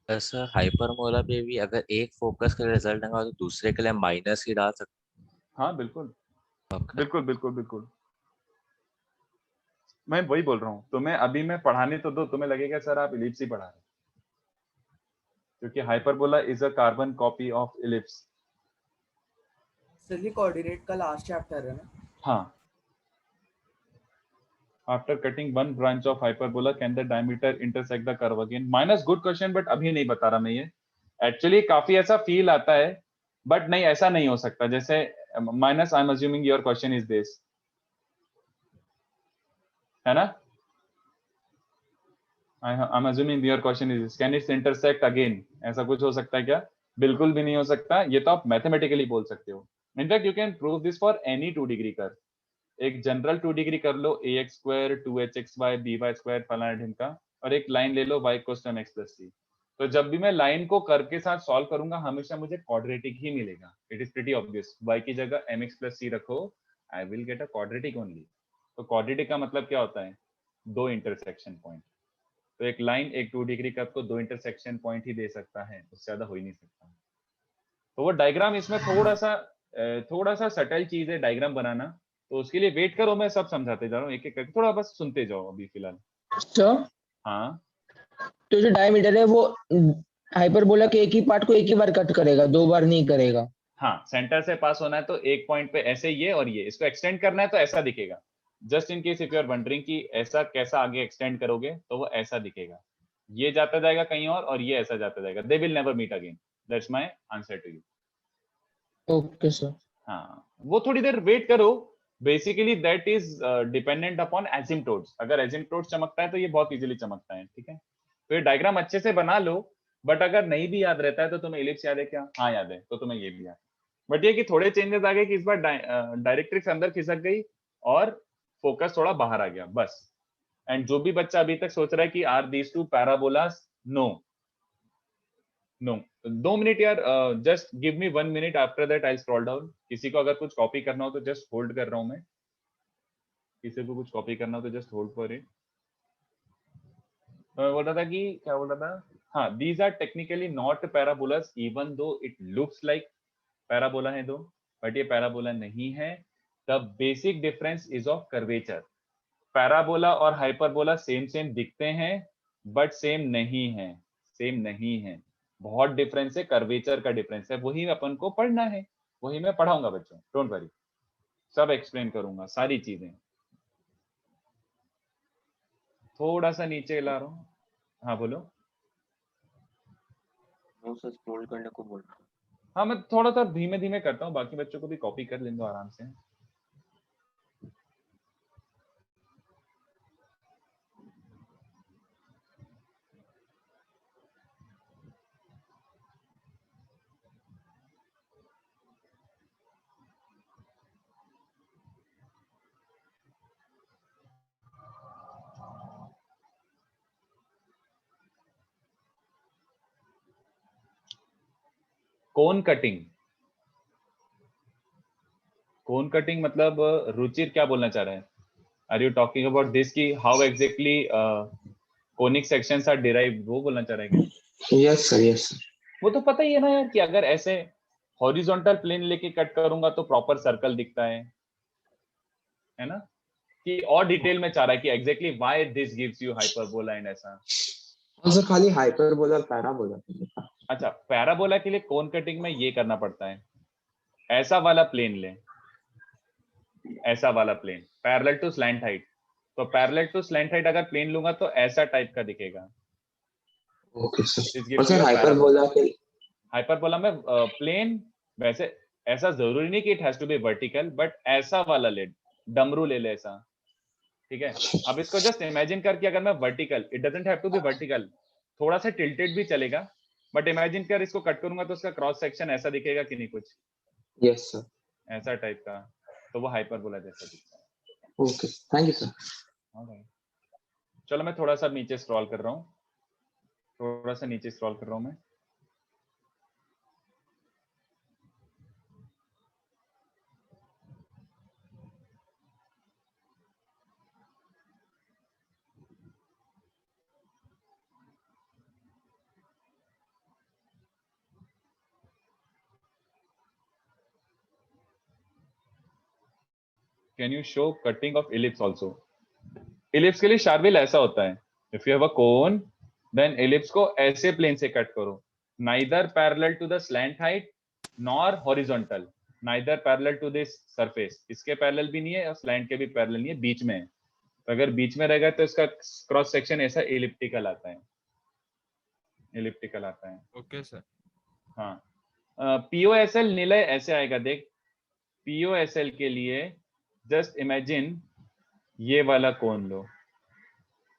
Sir hyperbola पे भी अगर एक फोकस का रिजल्ट आएगा तो दूसरे के लिए माइनस ही डाल सकते हाँ बिल्कुल हैं। बिल्कुल, मैं वही बोल रहा हूँ तुम्हें। अभी मैं पढ़ाने तो दो, तुम्हें लगेगा सर आप इलिप्स ही पढ़ा रहे, क्योंकि hyperbola is a carbon copy of ellipse. Sir ये कोऑर्डिनेट का लास्ट चैप्टर है ना? हाँ, after cutting one branch of hyperbola can the diameter intersect the curve again? Minus good question, but अभी नहीं बता रहा मैं ये। एक्चुअली काफी ऐसा फील आता है, बट नहीं, ऐसा नहीं हो सकता। जैसे minus, I am assuming your question is this, है ना, I am assuming your question is this, can it's intersect again? ऐसा कुछ हो सकता है क्या? बिल्कुल भी नहीं हो सकता। ये तो आप मैथमेटिकली बोल सकते हो। In fact you can prove this for any 2 degree curve. एक जनरल 2 डिग्री कर लो, ax square 2hxy by square फलाना ढिमका, और एक लाइन ले लो y equals to mx plus c। तो जब भी मैं लाइन को कर के साथ सॉल्व करूंगा हमेशा मुझे क्वाड्रेटिक ही मिलेगा। It is pretty obvious, y की जगह mx प्लस c रखो, I will get a quadratic only. तो क्वाड्रेटिक का मतलब क्या होता है? दो इंटरसेक्शन पॉइंट। तो एक लाइन एक 2 डिग्री कर्व को दो इंटरसेक्शन पॉइंट ही दे सकता है, उससे ज्यादा हो ही नहीं सकता। तो वो डायग्राम इसमें थोड़ा सा सटल चीज है डायग्राम बनाना, तो उसके लिए वेट करो, मैं सब समझाते जा रहा हूँ एक एक करके, थोड़ा बस सुनते जाओ अभी फिलहाल। सर हाँ तो जो डायमीटर है वो हाइपरबोला के एक ही पार्ट को एक ही बार कट करेगा, दो बार नहीं करेगा। हाँ, सेंटर से पास होना है तो एक पॉइंट पे ऐसे ये और ये, इसको एक्सटेंड करना है तो ऐसा दिखेगा। Just in case if you are wondering कि ऐसा कैसा आगे एक्सटेंड करोगे तो वो ऐसा दिखेगा, ये जाता जाएगा कहीं और ये ऐसा जाता जाएगा। They will never meet again, that's my answer to you. Okay sir. हाँ, वो थोड़ी देर वेट करो। Basically that is dependent upon asymptotes. अगर एसिम्प्टोट्स चमकता है तो ये बहुत इजीली चमकता है, ठीक है। तो ये डायग्राम अच्छे से बना लो, बट अगर नहीं भी याद रहता है तो तुम्हें इलिप्स याद है क्या? हाँ याद है, तो तुम्हें ये भी याद। बट ये कि थोड़े चेंजेस आ गए कि इस बार डायरेक्ट्रिक्स अंदर खिसक गई और फोकस थोड़ा बाहर आ गया, बस। एंड जो भी बच्चा अभी तक सोच रहा है कि are these two parabolas, no no, 2 minute यार, just give me 1 minute, after that I scroll down. किसी को अगर कुछ कॉपी करना हो तो जस्ट होल्ड कर रहा हूं मैं, किसी को कुछ कॉपी करना हो तो जस्ट होल्ड फॉर इट। मैं बोल रहा था कि क्या बोल रहा था, हाँ, these are technically not parabolas even though it looks like parabola है दो, बट ये पैराबोला नहीं है। The basic difference is of curvature. Parabola और हाइपरबोला सेम दिखते हैं बट सेम नहीं है, सेम नहीं है, बहुत डिफरेंस है, कर्वेचर का डिफरेंस है, वही अपन को पढ़ना है, वही मैं पढ़ाऊंगा बच्चों, डोंट वरी, सब एक्सप्लेन करूंगा सारी चीजें। थोड़ा सा नीचे ला रहा हूँ, हाँ बोलो। सर स्क्रॉल करने को बोल रहा हूँ। हाँ, मैं थोड़ा सा धीमे धीमे करता हूँ, बाकी बच्चों को भी कॉपी कर लेंगे आराम से। कोन कटिंग, कोन कटिंग मतलब रुचिर क्या बोलना चाह रहे हैं? Are you talking about this की how exactly conic sections are derived, वो बोलना चाह रहे हैं क्या? Yes sir, yes sir. वो तो पता ही है ना यार कि अगर ऐसे हॉरिजॉन्टल प्लेन लेके कट करूंगा तो प्रॉपर सर्कल दिखता है ना? कि और डिटेल में चाह रहा है कि exactly why this gives you hyperbola and ऐसा। सर खाली हाइपरबोला और पैराबोला। अच्छा, पैराबोला के लिए कोन कटिंग में ये करना पड़ता है, ऐसा वाला प्लेन ले, ऐसा वाला plane parallel to slant height. तो पैरेलल टू स्लैंट हाइट अगर प्लेन लूंगा तो ऐसा टाइप का दिखेगा। Okay sir. और सर हाइपरबोला में प्लेन वैसे ऐसा जरूरी नहीं कि it has to be vertical, but ऐसा वाला ले, डमरू ले ले ऐसा, ठीक है। अब इसको जस्ट इमेजिन करके अगर मैं vertical, it doesn't have to be vertical, थोड़ा सा टिल्टेड भी चलेगा, बट इमेजिन कर इसको कट करूंगा तो उसका क्रॉस सेक्शन ऐसा दिखेगा कि नहीं कुछ? Yes sir. ऐसा टाइप का, तो वो हाइपरबोला जैसा दिखता है। Okay, thank you sir. चलो मैं थोड़ा सा नीचे स्क्रॉल कर रहा हूँ, थोड़ा सा नीचे स्क्रॉल कर रहा हूँ मैं। Can you show cutting of ellipse also? Ellipse के लिए शार्विल ऐसा होता है, if you have a cone, then ellipse को ऐसे प्लेन से कट करो, neither parallel to the slant height nor horizontal, neither parallel to this surface, इसके पैरेलल भी नहीं है और स्लैंट के भी पैरेलल नहीं है, बीच में है। तो अगर बीच में रहेगा तो इसका क्रॉस सेक्शन ऐसा एलिप्टिकल आता है, एलिप्टिकल आता है। Okay sir. हाँ, POSL निलय ऐसे आएगा, देख POSL के लिए जस्ट इमेजिन ये वाला कोन लो,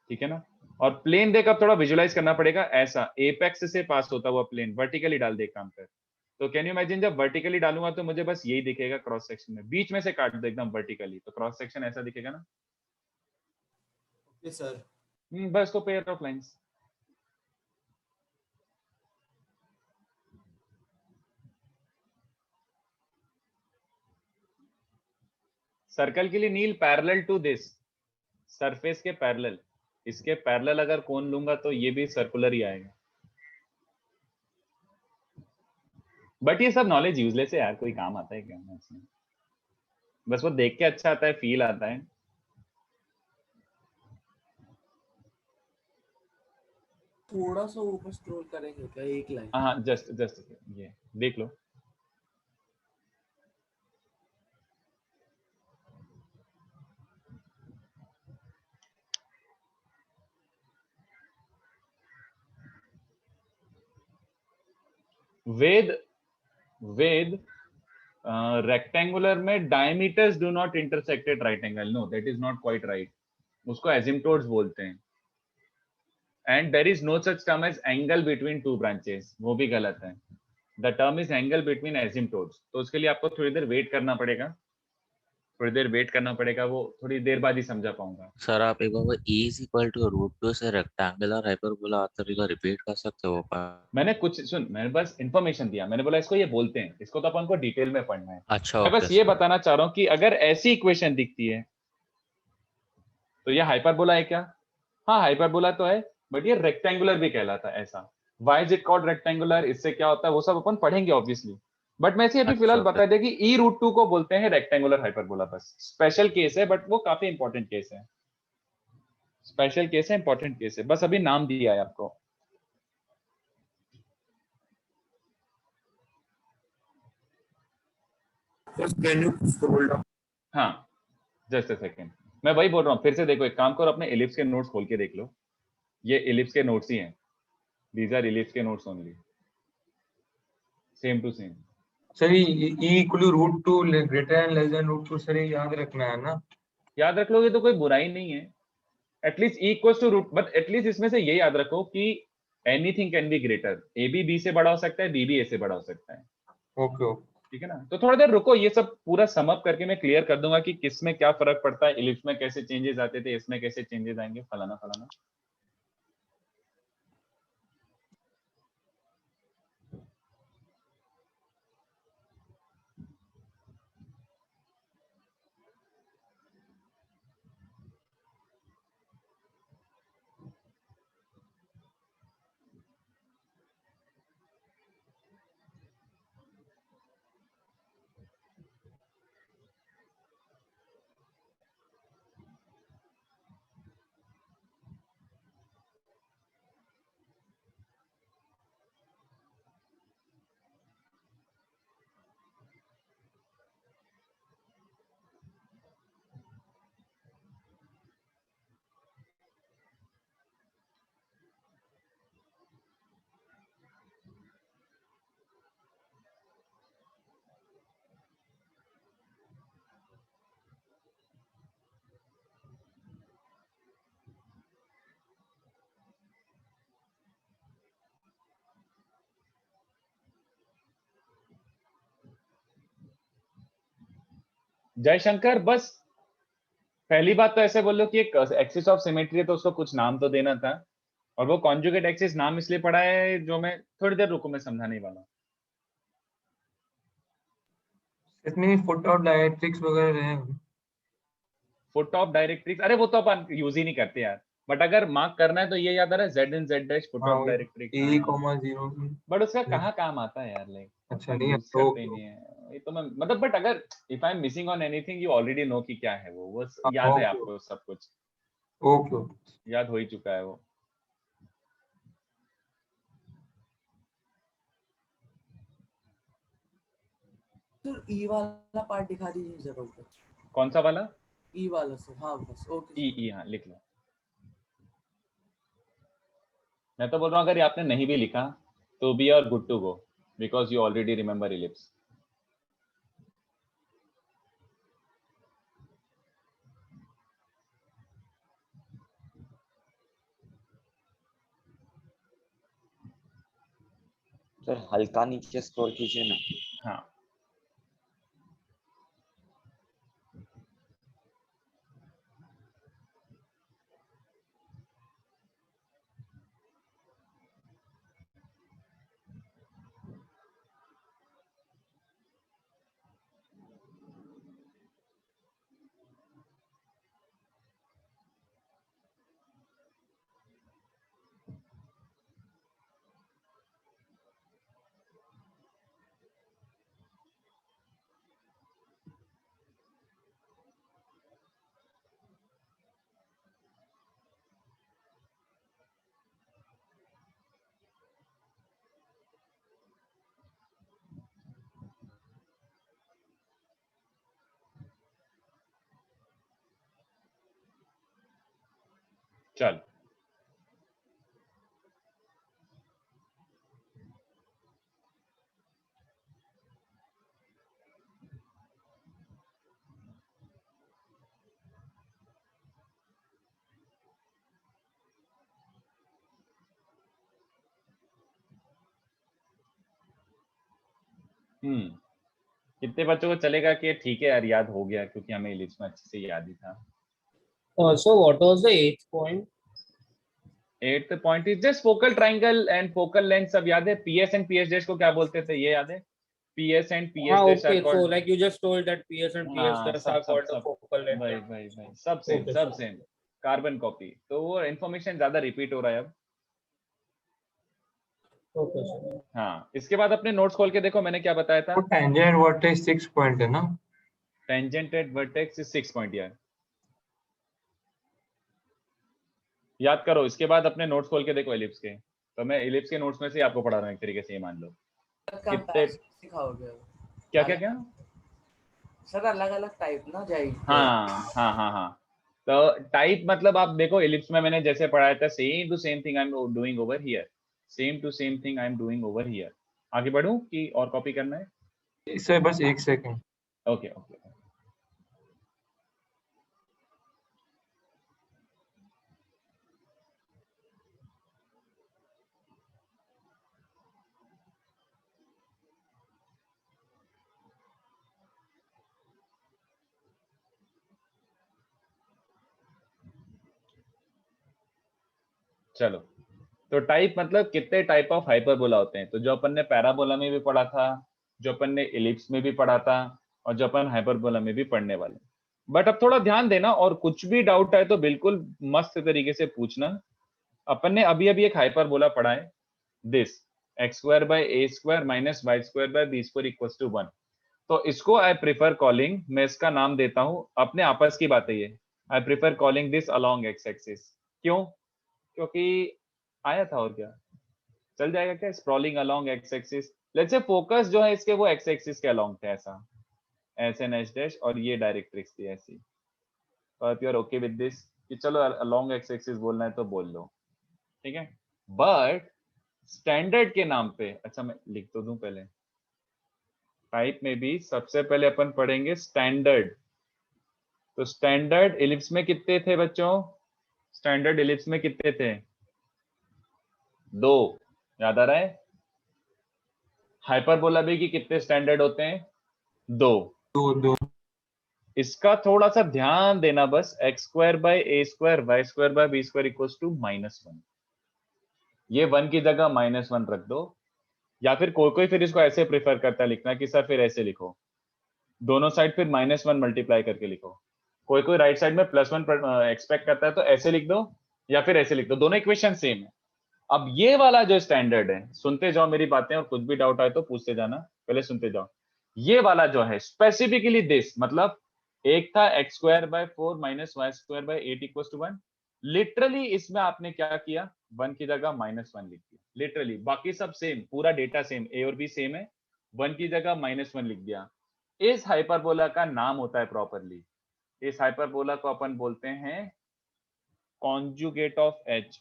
ठीक है ना, और प्लेन देख, अब थोड़ा विजुलाइज करना पड़ेगा, ऐसा एपेक्स से पास होता हुआ प्लेन वर्टिकली डाल दे, काम कर, तो कैन यू इमेजिन जब वर्टिकली डालूंगा तो मुझे बस यही दिखेगा क्रॉस सेक्शन में, बीच में से काट दो एकदम वर्टिकली तो क्रॉस सेक्शन ऐसा दिखेगा ना। Okay sir. बस तो पेयर ऑफ लाइंस। सर्कल के लिए नील पैरेलल टू दिस सरफेस के पैरेलल, इसके पैरेलल अगर कोण लूंगा तो ये भी सर्कुलर ही आएगा। बट ये सब नॉलेज यूजलेस है यार, कोई काम आता है क्या इसमें? बस वो देख के अच्छा आता है, फील आता है। थोड़ा सा ऊपर स्क्रॉल करेंगे क्या, एक लाइन? हाँ जस्ट जस्ट ये देख लो। वेद वेद रेक्टेंगुलर में diameters do not intersect at right angle, no that is not quite right, उसको एजिम्पटोड्स बोलते हैं। And there is no such term as angle between two branches, वो भी गलत है। The term is angle between asymptotes, तो उसके लिए आपको थोड़ी देर वेट करना पड़ेगा, थोड़ी देर वेट करना पड़ेगा, वो थोड़ी देर बाद ही समझा पाऊंगा। सर आप एक बार वो e is equal to √2 से रेक्टेंगल और हाइपरबोला आता है, रिपीट कर सकते हो पार्ट? मैंने कुछ सुन, मैंने बस इंफॉर्मेशन दिया, मैंने बोला इसको ये बोलते हैं, इसको तो अपन को डिटेल में पढ़ना है। अच्छा मैं ओके बस ये सर। बताना चाह रहा हूँ कि अगर ऐसी इक्वेशन दिखती है तो ये हाइपरबोला है क्या? हाँ हाइपरबोला तो है, बट ये रेक्टेंगुलर भी कहलाता है ऐसा। Why is it called rectangular, इससे क्या होता है वो सब अपन पढ़ेंगे ऑब्वियसली, बट मैं इसे अभी अच्छा फिलहाल ओके। बता दें कि e√2 को बोलते हैं रेक्टेंगुलर हाइपरबोला। बस स्पेशल केस है, बट वो काफी इंपॉर्टेंट केस है, स्पेशल केस है, इंपॉर्टेंट केस है, बस अभी नाम दिया है आपको। Can you scroll down? हाँ जस्ट अ सेकेंड, मैं वही बोल रहा हूँ, फिर से देखो, एक काम करो अपने इलिप्स के नोट्स खोल के देख लो, ये इलिप्स के नोट्स ही हैं, दीज आर इलिप्स के notes only, same to same. Sir ये equal to √2 greater and less than √2 sir, ये याद रखना है ना? याद रख लोगे तो कोई बुराई नहीं है, at least equals to root, but at least इसमें से ये याद रखो कि anything can be greater, a b b से बड़ा हो सकता है, बी बी ए से बड़ा हो सकता है। Okay okay. ठीक है ना? तो थोड़ा देर रुको, ये सब पूरा सम अप करके मैं क्लियर कर दूंगा कि किस में क्या फर्क पड़ता है, इलिप्स में कैसे चेंजेस आते थे, इसमें कैसे चेंजेस आएंगे, फलाना फलाना। जयशंकर, बस पहली बात तो ऐसे बोलो कि एक एक्सिस ऑफ सिमेट्री है तो उसको कुछ नाम तो देना था, और वो कॉन्जुगेट एक्सिस नाम इसलिए पड़ा है, जो मैं थोड़ी देर रुको, मैं समझाने ही वाला हूं। इसमें फुट और डायरेक्ट्रिक्स वगैरह रहेंगे? फुट ऑफ डायरेक्ट्रिक्स, अरे वो तो अपन यूज ही नहीं करते यार, बट अगर मार्क करना है तो ये याद आ रहा है, जेड इन जेड डैश फुट हाँ ऑफ वही, डायरेक्ट्रिक्स। a,0 बट उसका कहाँ काम आता है यार, लाइक अच्छा अपन नहीं है यूज तो करते ही नहीं है ये तो। मैं मतलब, बट अगर if I am missing on anything you already know कि क्या है वो याद है ओके आपको, सब कुछ ओके। याद हो ही चुका है वो। सर ई वाला पार्ट दिखा दीजिए जरूर। कौन सा वाला? ई वाला सर, हाँ बस ओके। ई हाँ लिख लो। मैं तो बोल रहा हूँ अगर ये आपने नहीं भी लिखा तो we are good to go, because you already remember ellipse. Sir हल्का नीचे स्क्रॉल कीजिए ना। हाँ चल कितने बच्चों को चलेगा कि ठीक है यार याद हो गया, क्योंकि हमें इलिप्स में अच्छे से याद ही था। So what was the eighth point? Eighth point is just focal triangle and focal length सब याद है। पीएस एंड पीएस डैश को क्या बोलते थे ये याद है? PS and PS dash Okay, so like you just told that PS and PS dash are called the focal length. भाई सब सेम Okay, सब sir. Same carbon copy. तो वो इन्फॉर्मेशन ज्यादा रिपीट हो रहा है अब। Okay, sir. हाँ इसके बाद अपने नोट्स खोल के देखो मैंने क्या बताया था। वो टेंजेंट वर्टेक्स 6 पॉइंट है ना? Tangent at vertex is 6 point यार, याद करो। इसके बाद अपने नोट्स खोल के देखो एलिप्स के। तो मैं एलिप्स के नोट्स में से आपको पढ़ा रहा हूँ एक तरीके से, ये मान लो। कितने सिखाओगे? क्या क्या क्या सर अलग अलग टाइप ना जाएगी। हाँ। तो टाइप मतलब आप देखो एलिप्स में मैंने जैसे पढ़ाया था, same to same thing I am doing over here, same to same thing I am doing over here. आगे बढ़ूं कि और कॉपी करना है? इससे बस 1 सेकंड। ओके ओके चलो। तो टाइप मतलब कितने टाइप ऑफ हाइपरबोला होते हैं। तो जो अपन ने पैराबोला में भी पढ़ा था, जो अपन ने इलिप्स में भी पढ़ा था, और जो अपन हाइपरबोला में भी पढ़ने वाले। बट अब थोड़ा ध्यान देना, और कुछ भी डाउट है तो बिल्कुल मस्त तरीके से पूछना। अपन ने अभी अभी एक हाइपरबोला पढ़ा है, this x square by a square minus y square by b square equals to 1। तो इसको आई प्रेफर कॉलिंग, मैं इसका नाम देता हूं, अपने आपस की बात है ये, I prefer calling this along x axis. क्यों? क्योंकि आया था, और क्या चल जाएगा क्या, scrolling along x axis. Let's say focus जो है इसके वो एक्स एक्सिस के अलोंग थे, ऐसा एस एन एच डैश, और ये डायरेक्ट्रिक्स थी ऐसी। तो if you are okay with this कि चलो अलोंग एक्स एक्सिस बोलना है तो बोल लो, ठीक है। बट स्टैंडर्ड के नाम पे, अच्छा मैं लिख तो दूं पहले, टाइप में भी सबसे पहले अपन पढ़ेंगे स्टैंडर्ड। तो स्टैंडर्ड इलिप्स में कितने थे बच्चों? स्टैंडर्ड इलिप्स में कितने थे? 2, याद आ रहा है? हाइपरबोला भी की कितने स्टैंडर्ड होते हैं? 2। 2 इसका थोड़ा सा ध्यान देना बस, x square by a square y square by b square equals to -1। ये 1 की जगह -1 रख दो, या फिर कोई फिर इसको ऐसे प्रेफर करता है लिखना कि सर फिर ऐसे लिखो, दोनों साइड फिर -1 मल्टीप्लाई करके लिखो। कोई राइट साइड में +1 एक्सपेक्ट करता है तो ऐसे लिख दो, या फिर ऐसे लिख दो, दोनों इक्वेशन सेम है। अब ये वाला जो स्टैंडर्ड है, सुनते जाओ मेरी बातें, और कुछ भी डाउट आए तो पूछते जाना, पहले सुनते जाओ। ये वाला जो है स्पेसिफिकली दिस, मतलब एक था x square by 4 minus y square by 8 equals to 1। Literally इसमें आपने क्या किया, 1 की जगह -1 लिख दिया, लिटरली। बाकी सब सेम, पूरा डेटा सेम, ए और बी सेम है, 1 की जगह -1 लिख दिया। इस हाइपरबोला का नाम होता है प्रॉपरली, इस हाइपरबोला को अपन बोलते हैं कॉन्जुगेट ऑफ एच।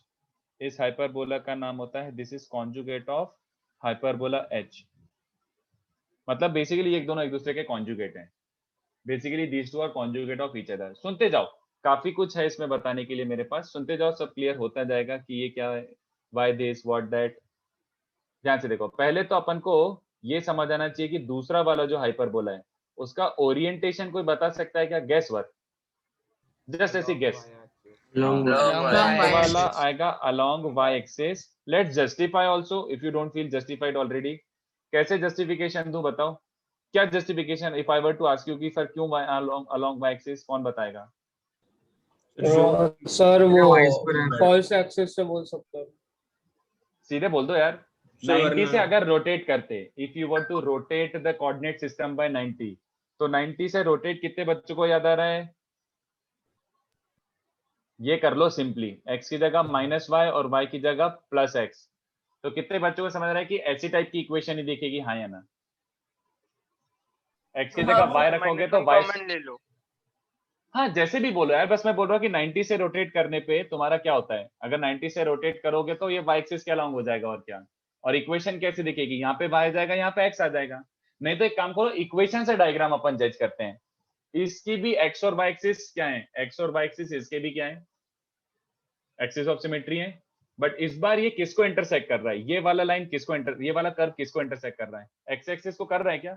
इस हाइपरबोला का नाम होता है, this is conjugate of hyperbola H. मतलब बेसिकली ये दोनों एक दूसरे के कॉन्जुगेट हैं। Basically these two are conjugate of each other. सुनते जाओ, काफी कुछ है इसमें बताने के लिए मेरे पास, सुनते जाओ, सब क्लियर होता जाएगा कि ये क्या है, व्हाई दिस व्हाट दैट। ध्यान से देखो, पहले तो अपन को ये समझ आना चाहिए कि दूसरा वाला जो हाइपरबोला है उसका ओरिएंटेशन कोई बता सकता है क्या? गेस वर्क, जस्ट ऐसी गेस। Along ये वाला y-axis. आएगा along y axis. Let's justify also if you don't feel justified already. कैसे justification दूं बताओ? क्या justification if I were to ask you कि सर क्यों along y axis, कौन बताएगा? सर वो Y square है। फॉल्स एक्सिस से बोल सकते हो। सीधे बोल दो यार। 90 से अगर रोटेट करते, if you were to rotate the coordinate system by 90, तो 90 से रोटेट कितने बच्चों को याद आ रहा है? ये कर लो सिंपली, x की जगह -y और y की जगह +x, तो कितने बच्चों को समझ रहा है कि ऐसी टाइप की इक्वेशन ही दिखेगी, हाँ या ना? x की जगह y रखोगे तो y ले लो. हाँ जैसे भी बोलो यार, बस मैं बोल रहा हूँ कि 90 से रोटेट करने पे तुम्हारा क्या होता है, अगर 90 से रोटेट करोगे तो ये y एक्सिस के अलॉन्ग हो जाएगा और क्या, और इक्वेशन कैसे दिखेगी, यहाँ पे y आ जाएगा, यहाँ पे x आ जाएगा। नहीं तो एक काम करो, इक्वेशन से डायग्राम अपन जज करते हैं, इसकी भी x और y एक्सिस क्या है, x और y एक्सिस इसके भी क्या है, एक्सिस ऑफ सिमेट्री है। बट इस बार ये किसको इंटरसेक्ट कर रहा है, ये वाला लाइन किसको ये वाला कर्व किसको इंटरसेक्ट कर रहा है, x एक्सिस को कर रहा है क्या?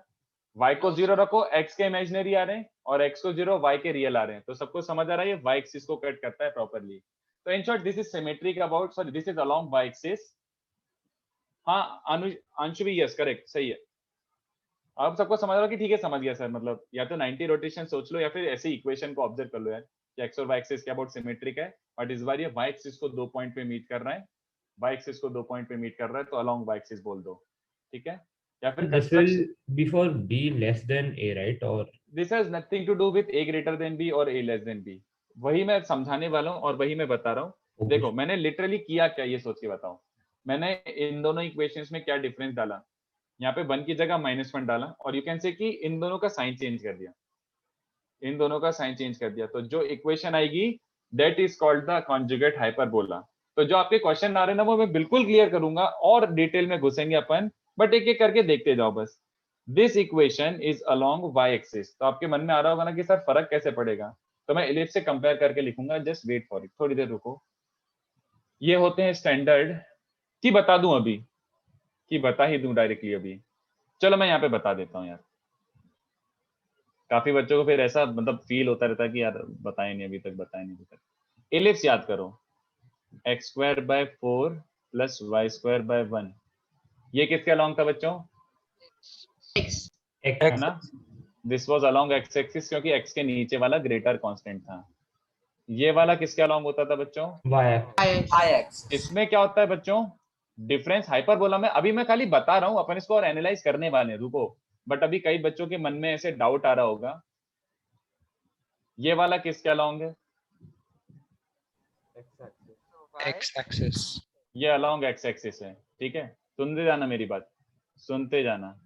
y को 0 रखो, x के इमेजिनरी आ रहे हैं, और x को 0, y के रियल आ रहे हैं, तो सबको समझ आ रहा है ये y एक्सिस को कट करता है प्रॉपर्ली। तो in short this is symmetric about, sorry this is along y axis. हाँ अंशु भी यस करेक्ट, सही है। अब सबको समझ रहा हो कि ठीक है समझ गया सर, मतलब या तो 90 रोटेशन सोच लो या फिर ऐसे इक्वेशन को ऑब्जर्व कर लो यार कि x और y एक्सिस के अबाउट सिमेट्रिक है, बट इस बार ये y एक्सिस को 2 पॉइंट पे मीट कर रहा है, y एक्सिस को 2 पॉइंट पे मीट कर रहा है, तो अलोंग y एक्सिस बोल दो, ठीक है? या फिर This will be for b less than a, right? Or this has nothing to do with a greater than b और a लेस देन b, वही मैं समझाने वाला हूँ और वही मैं बता रहा हूँ। देखो मैंने लिटरली किया क्या, ये सोच के बताओ। मैंने इन दोनों इक्वेशंस में क्या डिफरेंस डाला, यहाँ पे 1 की जगह -1 डाला, और यू कैन से कि इन दोनों का साइन चेंज कर दिया, इन दोनों का साइन चेंज कर दिया, तो जो इक्वेशन आएगी that is called the conjugate hyperbola. तो जो आपके क्वेश्चन आ रहे हैं ना वो मैं बिल्कुल क्लियर करूंगा और डिटेल में घुसेंगे अपन, बट एक एक करके देखते जाओ बस। This equation is along y axis, तो आपके मन में आ रहा होगा ना कि सर फर्क कैसे पड़ेगा, तो मैं इलिप्स से कंपेयर करके लिखूंगा, जस्ट वेट फॉर इट, थोड़ी देर रुको। ये होते हैं स्टैंडर्ड, कि बता दूं अभी, कि बता ही दूं डायरेक्टली अभी, चलो मैं यहाँ पे बता देता हूँ यार, काफी बच्चों को फिर ऐसा मतलब फील होता रहता है कि यार बताए नहीं अभी तक, बताए नहीं अभी तक। इलिप्स याद करो, x²/4 प्लस y²/1, ये किसके अलोंग था बच्चों? है ना, this was along x axis, क्योंकि x के नीचे वाला ग्रेटर कांस्टेंट था। ये वाला किसके अलोंग होता था बच्चों? y x इसमें क्या होता है बच्चों, डिफरेंस हाइपरबोला में, अभी मैं खाली बता रहा हूँ, अपन इसको और एनालाइज करने वाले हैं, रुको। बट अभी कई बच्चों के मन में ऐसे डाउट आ रहा होगा, ये वाला किसके अलोंग है? x-axis. ये अलोंग x एक्सिस है, ठीक है? सुनते जाना मेरी बात, सुनते जाना।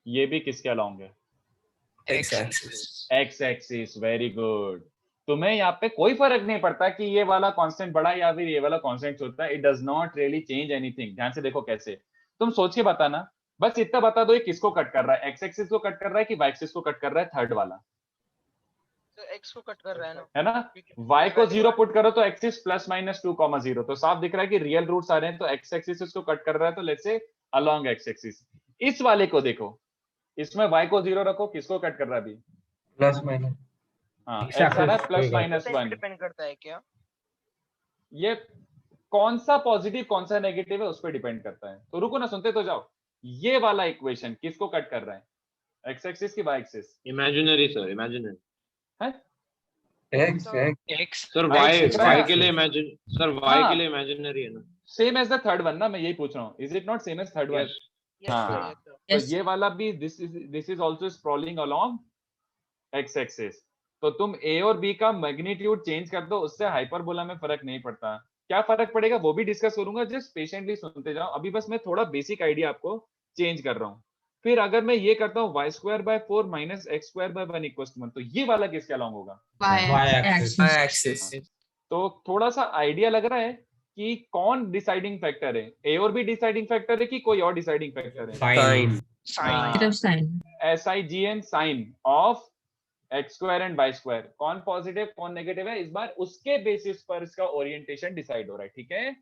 ये भी किसके अलोंग है? x-axis. x axis, very good. तुम्हें यहाँ पे कोई फर्क नहीं पड़ता कि ये वाला कांस्टेंट बड़ा या फिर ये वाला कांस्टेंट छोटा है, it does not really change anything. ध्यान से देखो कैसे, तुम सोच के बताना, बस इतना बता दो ये किसको कट कर रहा है, x एक्सिस को कट कर रहा है कि y एक्सिस को कट कर रहा है, थर्ड वाला, तो x को कट कर रहा है ना? है ना? y को 0 पुट करो तो एक्सिस +-2, 0, तो साफ दिख रहा है कि रियल रूट्स आ रहे हैं, तो x एक्सिस इसको कट कर रहा है, तो let's say along x axis. इस वाले को देखो, इसमें y को 0 रखो, किसको कट कर रहा है अभी? प्लस माइनस हाँ X x आ रहा है axis +-1। डिपेंड करता है क्या? ये कौन सा पॉजिटिव कौन सा नेगेटिव है उस पर डिपेंड करता है, तो रुको ना, सुनते तो जाओ। ये वाला इक्वेशन किसको कट कर रहा है, x एक्सिस की y axis? Imaginary sir, imaginary है x x sir, X y दिख रहा है? के लिए इमेजिन सर, y हाँ। के लिए इमेजिनरी है ना? Same as the third one ना, मैं यही पूछ रहा हूँ, is it not same as third one? Yes. हाँ, तो ये वाला भी this is also sprawling along x axis. तो तुम a और b का मैग्नीट्यूड चेंज कर दो, उससे हाइपरबोला में फर्क नहीं पड़ता। क्या फर्क पड़ेगा वो भी डिस्कस करूंगा, जस्ट पेशेंटली सुनते जाओ, अभी बस मैं थोड़ा बेसिक आइडिया आपको चेंज कर रहा हूँ। फिर अगर मैं ये करता हूँ y²/4 माइनस x²/1 = 1, तो ये वाला किसके अलोंग होगा? y-axis. तो थोड़ा सा आइडिया लग रहा है कि कौन डिसाइडिंग फैक्टर है, ए और बी डिसाइडिंग फैक्टर है कि कोई और डिसाइडिंग फैक्टर है? Sine. sin. SIGN sign of x² and y², कौन पॉजिटिव कौन नेगेटिव है, इस बार उसके बेसिस पर इसका ओरिएंटेशन डिसाइड हो रहा है, ठीक है?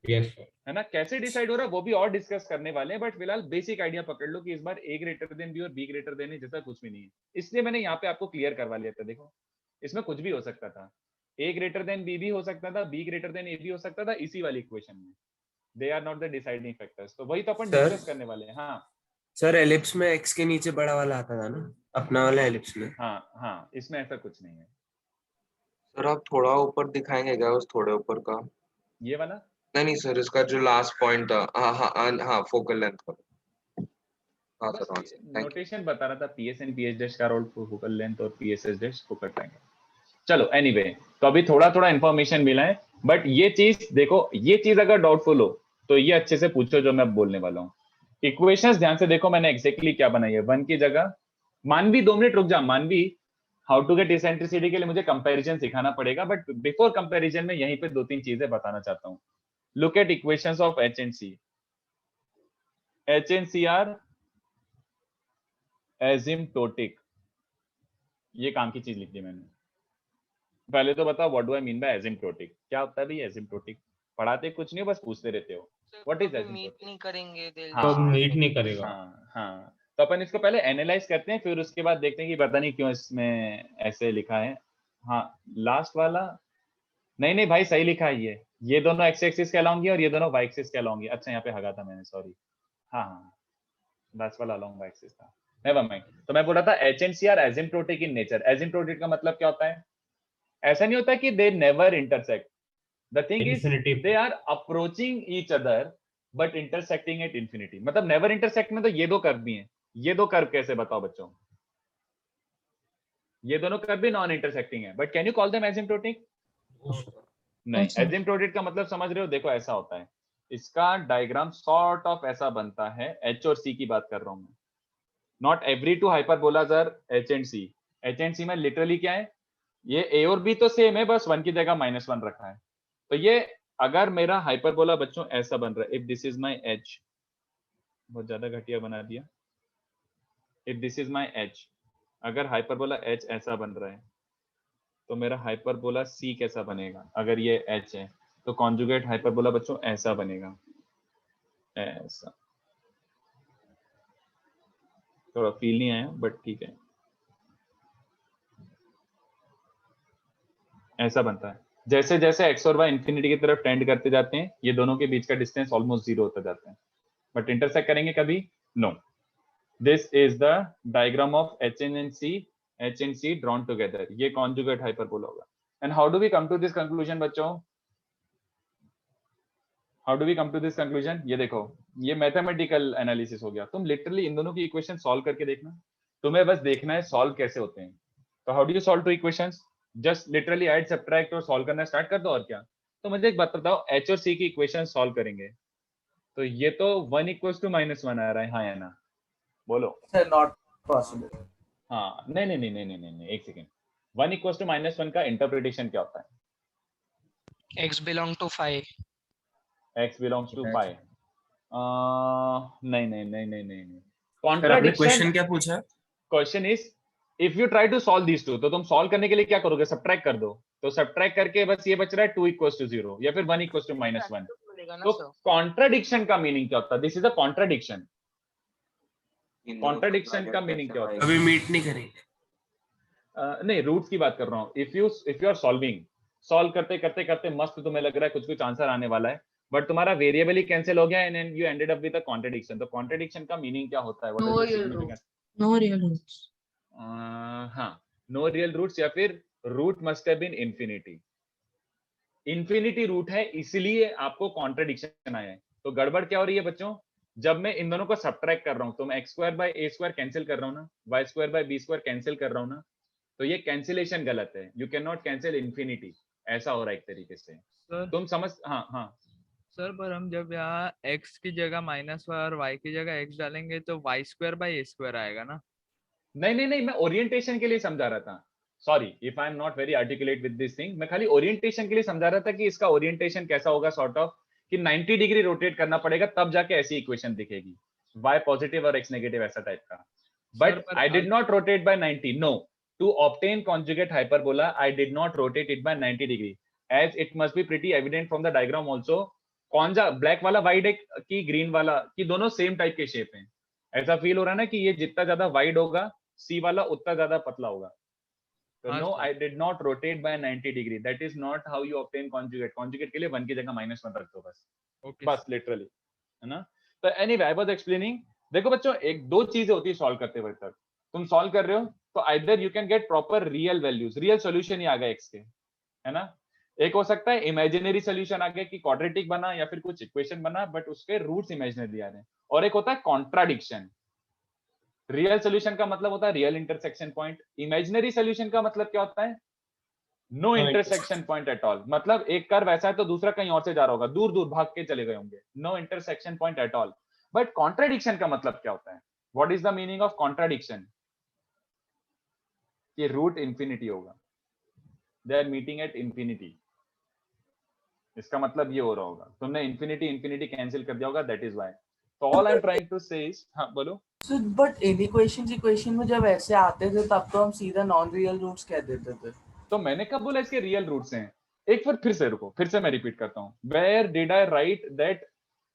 Yes sir. है ना, कैसे डिसाइड हो रहा है वो भी और डिस्कस करने वाले हैं, बट फिलहाल बेसिक आइडिया पकड़ लो कि इस बार a ग्रेटर देन b और b ग्रेटर देन a जैसा कुछ भी नहीं है, इसलिए मैंने यहाँ पे आपको क्लियर करवा लिया था। देखो इसमें कुछ भी हो सकता था, a ग्रेटर देन b भी हो सकता था, b ग्रेटर देन a भी हो सकता था इसी वाली इक्वेशन में। They are not the deciding factors, तो वही तो अपन Sir? डिस्कस करने वाले हैं। हाँ सर एलिप्स में x के नीचे बड़ा वाला आता था ना, अपना वाला एलिप्स में। हाँ, इसमें ऐसा कुछ नहीं है। सर आप थोड़ा ऊपर दिखाएंगे क्या, उस थोड़े ऊपर का? ये वाला नहीं सर, इसका जो लास्ट पॉइंट था, हाँ फोकल लेंथ का। हाँ बस सर, हाँ सर, थैंक यू। नोटेशन बता रहा था, PS एंड PS डैश का रोल फोकल लेंथ और PSS डैश फोकल ट्रायंगल। चलो एनीवे, तो अभी थोड़ा थोड़ा इन्फॉर्मेशन मिला है, बट ये चीज देखो, ये चीज अगर डाउटफुल हो तो ये अच्छे से पूछो जो मैं बोलने वाला हूँ। इक्वेशंस ध्यान से देखो मैंने एग्जैक्टली क्या बनाई है। 1 की जगह मानवी, 2 मिनट रुक जा मानवी, हाउ टू गेट इसेंट्रिसिटी के लिए मुझे कंपैरिजन सिखाना पड़ेगा, बट बिफोर कंपैरिजन में यहीं पे 2-3 चीजें बताना चाहता हूँ। Look at equations of H and C. H and C are asymptotic, ये काम की चीज लिख दी मैंने। पहले तो बताओ what do I mean by asymptotic, क्या होता है भाई एसिम्प्टोटिक? पढ़ाते कुछ नहीं, बस पूछते रहते हो व्हाट इज मीट एसिम्प्टोटिक। नहीं करेंगे दिल तो मीट नहीं करेगा। हाँ, तो अपन इसको पहले एनालाइज करते हैं, फिर उसके बाद देखते हैं कि पता नहीं क्यों इसमें ऐसे लिखा है। हाँ लास्ट वाला नहीं भाई सही लिखा है, ये दोनों एक्स एक्सिस के अलोंग और ये दोनों वाई एक्सिस के अलोंग। अच्छा यहाँ पे हगा था मैंने, सॉरी। हाँ लास्ट वाला अलोंग वाई एक्सिस था, नेवर माइंड। तो मैं बोल रहा था H and C are asymptotic in nature. Asymptotic का मतलब क्या होता है? ऐसा नहीं होता कि they never intersect, the thing is they are approaching each other but intersecting at infinity. मतलब नेवर इंटरसेक्ट में तो ये दो कर्व भी हैं, ये दो कर्व कैसे बताओ बच्चों? ये दोनों कर्व भी नॉन इंटरसेक्टिंग है, but can you call them asymptotic? नहीं, एसिम्प्टोटिक का मतलब समझ रहे हो? देखो ऐसा होता है, इसका डायग्राम सॉर्ट ऑफ ऐसा बनता है। H और C की बात कर रहा हूं मैं, not every two hyperbolas are H and C। H and C में लिटरली क्या है, ये A और B तो सेम है, बस 1 की जगह -1 रखा है। तो ये अगर मेरा हाइपरबोला बच्चों ऐसा बन रहा है, if this is my H, बहुत ज्यादा घटिया बना दिया, if this is my H, अगर हाइपरबोला H ऐसा बन रहा है तो मेरा हाइपरबोला C कैसा बनेगा? अगर ये H है तो कॉन्जुगेट हाइपरबोला बच्चों ऐसा बनेगा, ऐसा। थोड़ा फील नहीं आया बट ठीक है, ऐसा बनता है। जैसे जैसे x और y इंफिनिटी की तरफ टेंड करते जाते हैं, ये दोनों के बीच का डिस्टेंस ऑलमोस्ट 0 होता जाता है, बट इंटरसेक्ट करेंगे कभी? No. This is the diagram of H and C drawn together। ये कॉन्जुगेट हाइपरबोला होगा। And how do we come to this conclusion बच्चों? How do we come to this conclusion? ये देखो, ये मैथमेटिकल एनालिसिस हो गया। तुम लिटरली इन दोनों की इक्वेशन सॉल्व करके देखना, तुम्हें बस देखना है सॉल्व कैसे होते हैं। तो how do you solve two equations? Just literally add subtract और सॉल्व करना स्टार्ट कर दो, और क्या। तो मुझे एक बात बताओ, H और C की इक्वेशन सॉल्व करेंगे तो ये तो 1 = -1 आ रहा है, हाँ या ना? बोलो। Sir not possible. हाँ नहीं, एक सेकेंड। 1 = -1 का इंटरप्रिटेशन क्या होता है? X belong to phi। X belongs to phi। नहीं। सर आपने क्वेश्चन क्या पूछा? Question is if you try to solve these two, तो तुम सॉल्व करने के लिए क्या करोगे? सब्ट्रैक्ट कर दो। तो सब्ट्रैक्ट करके बस ये बच रहा है 2 = 0 या फिर 1 = -1। तो कॉन्ट्राडिक्शन का मीनिंग क्या होता है? This is a contradiction. Contradiction का मीनिंग क्या होता है? अभी मीट नहीं करेंगे। नहीं, रूट्स की बात कर रहा हूँ। इफ यू आर सॉल्व करते मस्त तुम्हें लग रहा है कुछ आंसर आने वाला है, बट तुम्हारा वेरिएबल ही कैंसिल हो गया and you ended up with a contradiction. तो कॉन्ट्रडिक्शन का मीनिंग क्या होता है? No real roots. हाँ, नो रियल रूट्स, या फिर root must have been infinity. Infinity root है इसलिए आपको कॉन्ट्रडिक्शन आया है। तो गड़बड़ क्या हो रही है बच्चों? जब मैं इन दोनों को सब्ट्रैक्ट कर रहा हूं तो मैं x² कैंसिल कर रहा हूं ना, y² b² कैंसिल कर रहा हूं ना, तो ये कैंसिलेशन गलत है। You can not cancel infinity, ऐसा हो रहा है एक तरीके से। सर तुम समझ? हाँ सर, पर हम जब यहाँ x की जगह -1 और y की जगह x डालेंगे तो y² आएगा ना? नहीं, मैं ओरिएंटेशन के लिए समझा रहा था। Sorry if I am not very articulate with this thing. मैं खाली ओरिएंटेशन के लिए समझा रहा था कि इसका ओरिएंटेशन कैसा होगा, सॉर्ट ऑफ कि 90 डिग्री रोटेट करना पड़ेगा तब जाके ऐसी इक्वेशन दिखेगी, y पॉजिटिव और x नेगेटिव, ऐसा टाइप का। But I did not rotate by 90। No, to obtain conjugate hyperbola I did not rotate it by 90 degree, as it must be pretty evident from the diagram also। कौन सा ब्लैक वाला वाइड है कि ग्रीन वाला, कि दोनों सेम टाइप के शेप हैं? ऐसा फील हो रहा है ना कि ये जितना ज्यादा वाइड होगा सी वाला उतना ज्यादा पतला होगा। तो हाँ, no, sir. I did not rotate by 90 degree, that is not how you obtain conjugate. Conjugate के लिए 1 की जगह -1 रख दो बस, Okay. बस लिटरली, है ना। तो एनीवे आई वाज एक्सप्लेनिंग, देखो बच्चों एक दो चीजें होती है सॉल्व करते वक्त। तक तुम सॉल्व कर रहे हो तो either you can get proper real values, real solution ही आ गया एक्स के, है ना। एक हो सकता है इमेजिनरी सॉल्यूशन आ गया कि क्वाड्रेटिक बना या फिर कुछ इक्वेशन बना बट उसके रूट्स इमेजिनरी आ रहे हैं। और एक होता है कॉन्ट्राडिक्शन। रियल सॉल्यूशन का मतलब होता है real intersection point, imaginary solution का मतलब क्या होता है? No intersection point at all. मतलब एक कर्व ऐसा है तो दूसरा कहीं और से जा रहा होगा, दूर दूर भाग के चले गए होंगे, no intersection point at all. But contradiction का मतलब क्या होता है? What is the meaning of contradiction? कि रूट इंफिनिटी होगा, they are meeting at infinity. इसका मतलब ये हो रहा होगा, तुमने इंफिनिटी इंफिनिटी कैंसिल कर दिया होगा, दैट इज व्हाई। तो all I am trying to say is, हाँ बोलो। So, but इक्वेशन में जब ऐसे आते थे तब तो हम सीधा नॉन रियल रूट्स कह देते थे। तो मैंने कब बोला इसके रियल रूट्स हैं? एक बार फिर से रुको, फिर से मैं रिपीट करता हूँ। Where did I write that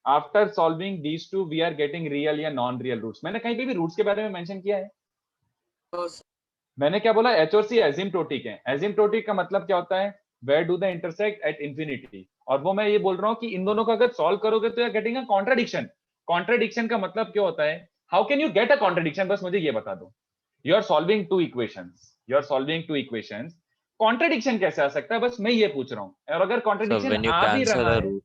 after solving these two we are getting real या नॉन रियल रूट्स? मैंने कहीं पे भी रूट्स के बारे में मेंशन किया है? तो मैंने क्या बोला? एच और सी एसिम्प्टोटिक है। एसिम्प्टोटिक का मतलब क्या होता है? Where do the intersect at infinity. और वो मैं ये बोल रहा हूँ कि इन दोनों को अगर सॉल्व करोगे तो you are getting a contradiction. Contradiction का मतलब क्या होता है? How can you get a contradiction? बस मुझे ये बता दो। You are solving two equations, contradiction कैसे आ सकता है? बस मैं ये पूछ रहा हूँ। और अगर So कॉन्ट्राडिक्शन when you आ भी cancel रहा a है, root,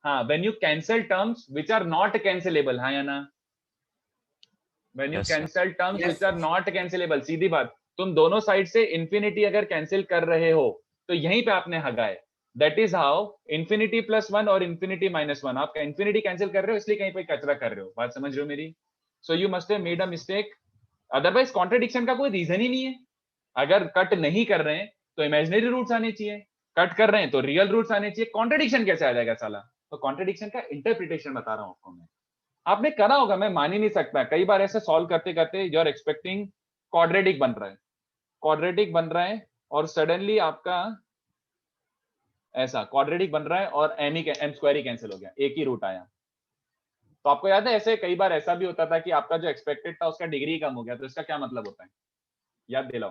हाँ, when you cancel terms which are not cancelable, हाँ या ना? When you Yes, sir. cancel terms Yes, which are not cancelable, सीधी बात, तुम दोनों साइड से इंफिनिटी अगर कैंसिल कर रहे हो तो यहीं पे आपने हगाए। दैट इज हाउ इंफिनिटी +1 और इंफिनिटी -1, आपका इंफिनिटी कैंसिल कर रहे हो इसलिए कहीं पे कचरा कर रहे हो। बात समझ रहे हो मेरी? So you must have made a mistake, otherwise contradiction का कोई रीजन ही नहीं है। अगर कट नहीं कर रहे हैं तो इमेजिनरी रूट्स आने चाहिए, कट कर रहे हैं तो रियल रूट्स आने चाहिए, कॉन्ट्रडिक्शन कैसे आ जाएगा साला? तो कॉन्ट्रडिक्शन का इंटरप्रिटेशन बता रहा हूं आपको मैं, आपने करा होगा, मैं मान ही नहीं सकता। कई बार ऐसे सॉल्व करते करते यू आर एक्सपेक्टिंग क्वाड्रेटिक बन रहा है और सडनली आपका ऐसा क्वाड्रेटिक बन रहा है और एम स्क्वायर ही कैंसिल हो गया, एक ही रूट आया। तो आपको याद है ऐसे कई बार ऐसा भी होता था कि आपका जो एक्सपेक्टेड था उसका डिग्री कम हो गया, तो इसका क्या मतलब होता है? याद दिलाओ,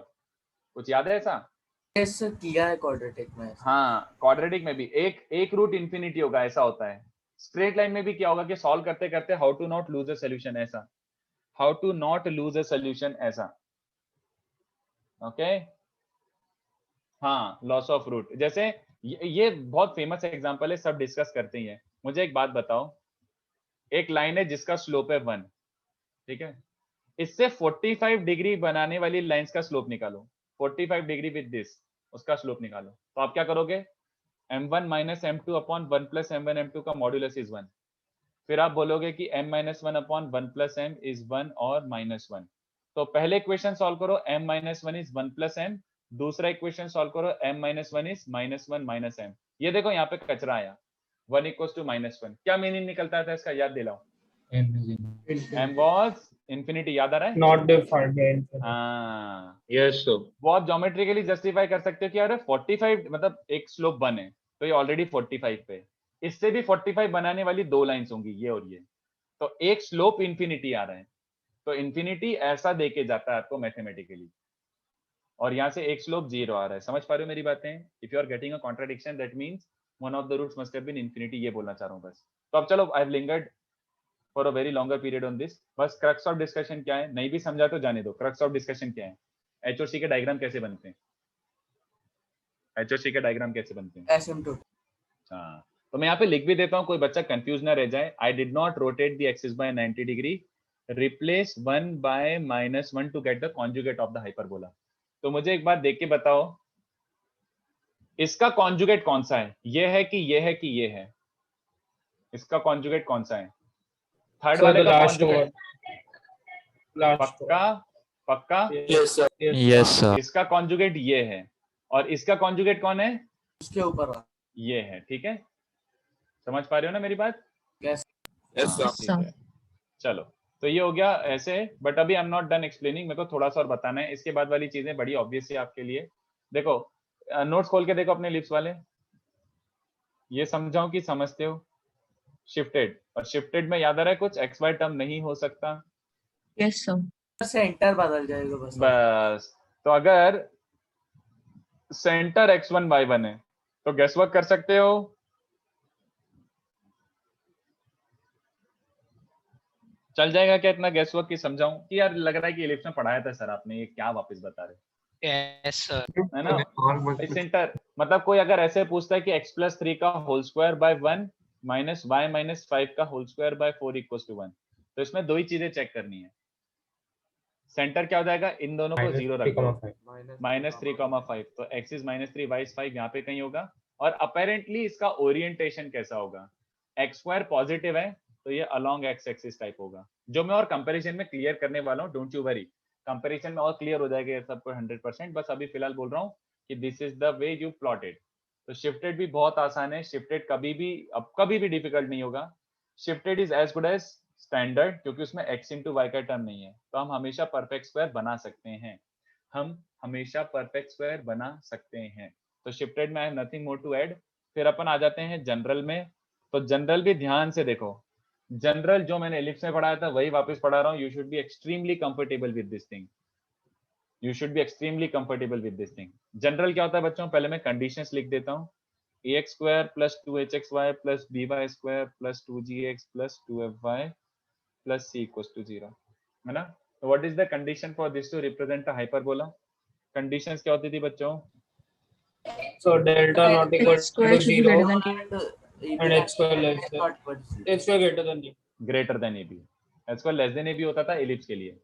कुछ याद है ऐसा? yes, किया है क्वाड्रेटिक में। हाँ, क्वाड्रेटिक में भी एक रूट इंफिनिटी होगा, ऐसा होता है। स्ट्रेट लाइन में भी क्या होगा कि सॉल्व करते करते how to not lose a solution, ऐसा, how to not lose a solution, ऐसा। ओके, हाँ, लॉस ऑफ रूट। जैसे ये बहुत फेमस एग्जांपल है, सब डिस्कस करते ही हैं। मुझे एक बात बताओ, एक लाइन है जिसका स्लोप है 1, ठीक है, इससे 45 डिग्री बनाने वाली लाइंस का स्लोप निकालो। 45 डिग्री विद दिस, उसका स्लोप निकालो। तो आप क्या करोगे? m1 - m2 upon 1 + m1 m2 का मॉड्यूलस इज 1। फिर आप बोलोगे कि m - 1 अपॉन 1 + m इज 1 और -1। तो पहले इक्वेशन सॉल्व करो, m - 1 इज 1 + m। दूसरा इक्वेशन सॉल्व करो, m - 1 इज -1 - m। ये देखो यहाँ पे कचरा आया, 1 = -1। क्या मीनिंग निकलता था इसका? याद दिलाओ। m was infinity, याद आ रहा है? Not defined. हाँ, Yes, sir. वो आप ज्योमेट्रिकली जस्टिफाई कर सकते हो कि अरे 45 मतलब एक स्लोप 1 है तो ये ऑलरेडी 45 पे, इससे भी 45 बनाने वाली दो लाइंस होंगी, ये और ये, तो एक स्लोप इंफिनिटी आ रहा है। तो इंफिनिटी ऐसा देके जाता है आपको मैथमेटिकली, और यहाँ से एक स्लोप 0 आ रहा है। समझ पा रहे हो मेरी बातें? If you are getting a contradiction that means one of the roots must have been infinity, ये बोलना चाह रहा हूँ बस। तो अब चलो, I have lingered for a very longer period on this. बस क्रक्स ऑफ डिस्कशन क्या है, नहीं भी समझा तो जाने दो। क्रक्स ऑफ डिस्कशन क्या है? एच और सी के डायग्राम कैसे बनते हैं? एच और सी के डायग्राम कैसे बनते हैं? एसिम्प्टोटिक। हाँ, तो मैं यहाँ पे लिख भी देता हूँ, कोई बच्चा कंफ्यूज ना रह जाए। I did not rotate the axis by 90 degree, replace 1 by -1 to get the conjugate of the hyperbola. तो मुझे एक बात देख के बताओ, इसका कॉन्जुगेट कौन सा है? ये है कि ये है कि ये है? इसका कॉन्जुगेट कौन सा है? थर्ड वाले का कॉन्जुगेट पक्का? पक्का? yes sir, इसका कॉन्जुगेट ये है, और इसका कॉन्जुगेट कौन है? उसके ऊपर ये है, ठीक है? समझ पा रहे हो ना मेरी बात? Yes. हाँ, ठीक है। चलो, तो ये हो गया ऐसे, बट अभी आई एम नॉट डन एक्सप्लेनिंग, मेरे को थोड़ा सा और बताना है। इसके बाद वाली चीजें बड़ी ऑब्वियस है आपके लिए। देखो, नोट्स खोल के देखो अपने लिप्स वाले, ये समझाओ कि समझते हो। शिफ्टेड, और शिफ्टेड में याद आ रहा है कुछ एक्स वाई टर्म नहीं हो सकता। Yes, sir. सेंटर बदल जाएगा बस। बस, तो अगर सेंटर x1 y1 है तो गेस वर्क कर सकते हो, चल जाएगा क्या इतना गेस वर्क की समझाऊं कि यार लग रहा है कि इलिप्स में पढ़ाया था सर आपने, ये क्या वापस बता रहे Yes, sir. है ना। सेंटर मतलब कोई अगर ऐसे पूछता है कि x प्लस 3 का whole square by 1 minus y minus 5 का whole square by 4 equals to 1, तो इसमें दो ही चीजें चेक करनी है। सेंटर क्या हो जाएगा, इन दोनों को जीरो रख दो, -3,5, तो x इज -3 y इज 5 यहाँ पे कहीं होगा। और अपेरेंटली इसका ओरिएंटेशन कैसा होगा, x स्क्वायर पॉजिटिव है तो ये अलोंग x एक्सिस टाइप होगा, जो मैं और कंपैरिजन में क्लियर करने वाला हूँ, डोंट यू वरी, कंपैरिजन में और क्लियर हो जाएगा ये सबको 100%, बस अभी फिलहाल बोल रहा हूँ कि this is the way you plotted. तो शिफ्टेड भी बहुत आसान है, शिफ्टेड कभी भी डिफिकल्ट नहीं होगा। Shifted is as good as standard, क्योंकि उसमें x इंटू वाई का टर्म नहीं है, तो हम हमेशा परफेक्ट स्क्वायर बना सकते हैं, हम हमेशा परफेक्ट स्क्वायर बना सकते हैं। तो शिफ्टेड में I have nothing more to add. फिर अपन आ जाते हैं जनरल में, तो जनरल भी ध्यान से देखो, जनरल जो मैंने एलिप्स में पढ़ाया था वही वापस पढ़ा रहा हूँ। You should be extremely comfortable with this thing, you should be extremely comfortable with this thing. General क्या होता है बच्चों, पहले मैं कंडीशंस लिख देता हूँ, ax square plus 2hxy plus by square plus 2gx plus 2fy plus c equals to 0, है ना। तो what is the condition for this to represent a hyperbola? Conditions क्या होती थी बच्चों? So delta not equal X square to should be 0 greater than and x square less than x square greater than b. Greater than ab, x square less than ab होता था एलिप्स के लिए,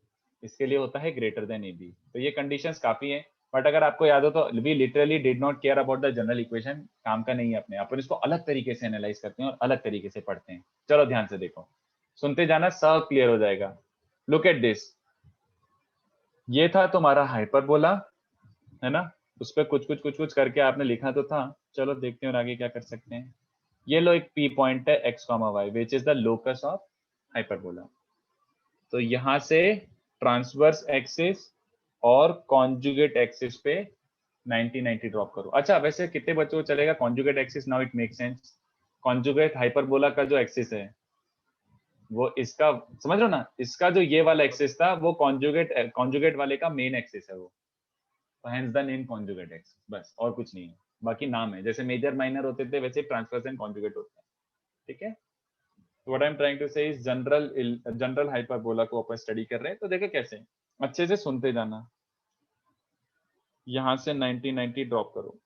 इसके लिए होता है ग्रेटर देन ab। तो ये कंडीशंस काफी हैं, बट अगर आपको याद हो तो we literally did not care about the general equation, काम का नहीं है अपने, अपन इसको अलग तरीके से एनालाइज करते हैं और अलग तरीके से पढ़ते हैं। चलो ध्यान से देखो, सुनते जाना, सब क्लियर हो जाएगा। लुक एट दिस, ये था तुम्हारा हाइपरबोला, है ना, उस पर कुछ करके आपने लिखा तो था। चलो देखते हैं और आगे क्या कर सकते हैं। ये लो एक पी पॉइंट है x, y which is the locus of hyperbola. तो यहां से ट्रांसवर्स एक्सिस और कॉन्जुगेट एक्सिस पे 90 ड्रॉप करो। अच्छा वैसे कितने बच्चों को चलेगा conjugate axis? Now it make sense. Conjugate hyperbola का जो एक्सिस है वो इसका, समझ रहे हो ना, इसका जो ये वाला एक्सिस था वो कॉन्जुगेट वाले का मेन एक्सिस है वो, तो hence the name conjugate axis, बस और कुछ नहीं है, बाकी नाम है। जैसे मेजर माइनर होते थे वैसे ट्रांसवर्स एंड कॉन्जुगेट होते हैं, ठीक है। What I am trying to say is general hyperbola को अपन स्टडी कर रहे हैं, तो देखो कैसे, अच्छे से सुनते जाना। यहाँ से 90 ड्रॉप करो,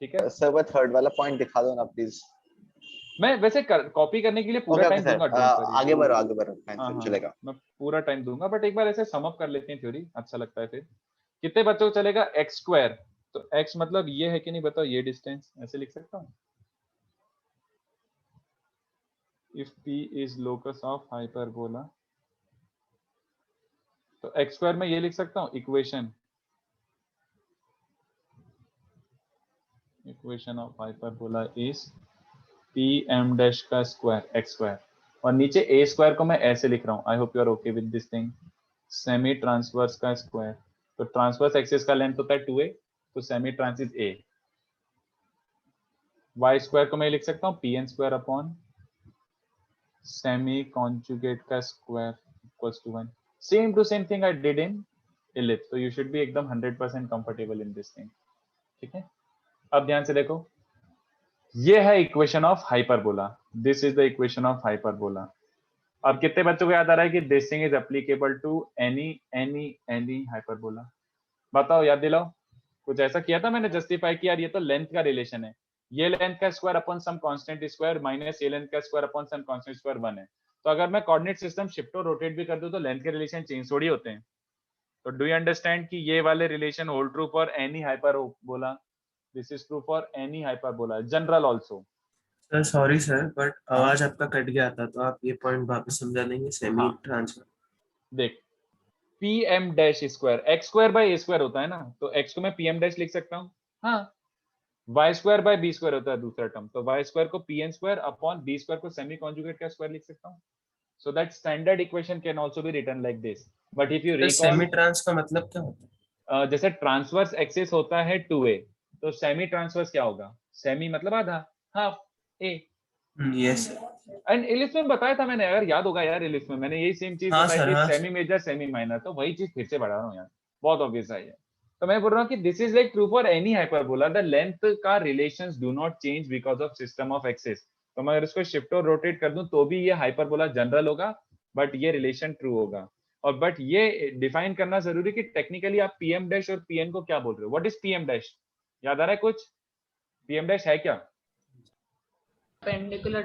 ठीक है सर वो थर्ड वाला पॉइंट दिखा दो ना प्लीज। मैं वैसे कॉपी करने के लिए पूरा टाइम दूंगा, आगे बढ़ो चलेगा, मैं पूरा टाइम दूंगा, बट एक बार ऐसे सम अप कर लेते हैं थ्योरी, अच्छा लगता है। फिर कितने बच्चों को चलेगा एक्स स्क्वायर? तो x मतलब ये है कि नहीं बताओ, ये डिस्टेंस ऐसे लिख सकता हूँ, if p is locus of hyperbola, तो x स्क्वायर में ये लिख सकता हूँ equation of hyperbola is pm dash का स्क्वायर x स्क्वायर, और नीचे a स्क्वायर को मैं ऐसे लिख रहा हूँ, I hope you are okay with this thing, semi transverse का स्क्वायर। तो ट्रांसवर्स एक्सिस का लेंथ होता है 2a, तो semi trans is a। y square को मैं लिख सकता हूँ pn square upon semi conjugate का square equals to 1। Same to same thing I did in ellipse, तो यू शुड बी एकदम 100% कंफर्टेबल इन दिस थिंग, ठीक है। अब ध्यान से देखो, ये है equation of hyperbola, this is the equation of hyperbola. अब कितने बच्चों को याद आ रहा है कि this thing is applicable to any hyperbola? बताओ, याद दिलाओ। कुछ ऐसा किया था मैंने जस्टिफाई किया, यार ये तो लेंथ का रिलेशन है, ये लेंथ का square upon some constant square minus ये लेंथ का square upon some constant square 1 है। तो अगर मैं कोऑर्डिनेट सिस्टम शिफ्ट और रोटेट भी कर दूं तो लेंथ के रिलेशन चेंज थोड़ी होते हैं। तो डू यू अंडरस्टैंड कि ये वाले relation hold true for any hyperbola, this is true for any hyperbola, general also. Sir sorry sir, but आवाज आपका कट गया था, तो आप ये पॉइंट वापस समझा देंगे? सेमी ट्रांसफर देख, pm dash square x square by a square होता है ना, तो x को मैं pm डैश लिख सकता हूँ, हाँ। y square by b square होता है दूसरा टर्म, तो y स्क्वायर को pn square upon b square को सेमी कॉन्जुगेट का स्क्वायर लिख सकता हूँ। So that standard equation can also be written like this, but if you recall, semi trans का मतलब क्या होता है? जैसे ट्रांसवर्स एक्सिस होता है 2a, तो सेमी ट्रांसवर्स क्या होगा? सेमी मतलब आधा, half a, yes and ellipse में बताया था मैंने, अगर याद होगा यार, इलिप्स में मैंने यही सेम चीज हाँ बताई सर, थी, हाँ। सेमी मेजर सेमी माइनर, तो वही चीज फिर से बढ़ा रहा हूँ यार, बहुत ऑब्वियस है ये। तो मैं बोल रहा हूँ कि this is like true for any hyperbola, the length का relations do not change because of system of axis. तो मैं अगर इसको शिफ्ट और रोटेट कर दूं तो भी ये हाइपरबोला जनरल होगा, बट ये रिलेशन ट्रू होगा। और बट ये डिफाइन करना जरूरी कि टेक्निकली आप पीएम डैश और पीएन को क्या बोल रहे हो, व्हाट इज पीएम डैश, याद आ रहा है कुछ? पीएम डैश है क्या? perpendicular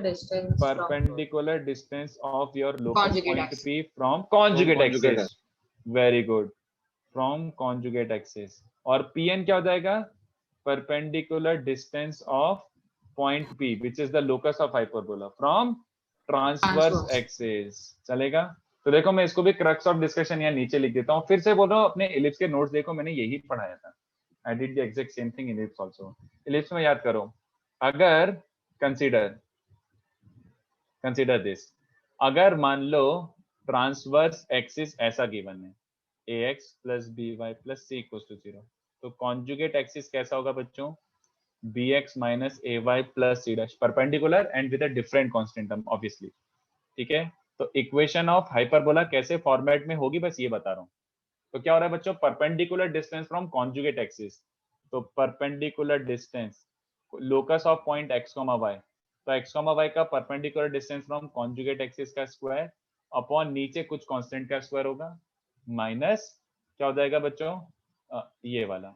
distance of your locus Conjugate point axis. P from conjugate conjugate axis. Very good. From conjugate axis. और Pn क्या हो जाएगा? Perpendicular distance of point P, which is the locus of hyperbola, from transverse axis. चलेगा? तो देखो मैं इसको भी crux of discussion यहाँ नीचे लिख देता हूँ। फिर से बोल रहा हूँ, अपने ellipse के notes देखो, मैंने यही पढ़ाया था। I did the exact same thing in ellipse also. ellipse में याद करो, अगर कंसिडर दिस, अगर मान लो ट्रांसवर्स एक्सिस ऐसा गिवन है ax plus by plus c equals to 0, तो कॉन्जुगेट एक्सिस कैसा होगा बच्चों? bx minus ay plus c dash, perpendicular and with a different constant term obviously. ठीक है, तो इक्वेशन ऑफ हाइपरबोला कैसे फॉर्मेट में होगी बस ये बता रहा हूँ। तो क्या हो रहा है बच्चों? Perpendicular distance from conjugate axis, तो perpendicular distance locus of point x, y, तो x, y का perpendicular distance from conjugate axis का स्क्वायर अपॉन नीचे कुछ कांस्टेंट का स्क्वायर होगा, माइनस क्या हो जाएगा बच्चों? ये वाला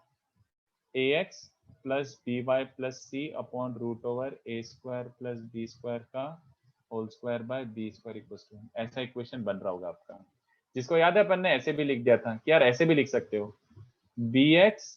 ax plus by plus c upon root over a square plus b square का whole square by b square equals to, ऐसा इक्वेशन बन रहा होगा आपका। जिसको याद है अपन ने ऐसे भी लिख दिया था कि यार ऐसे भी लिख सकते हो, bx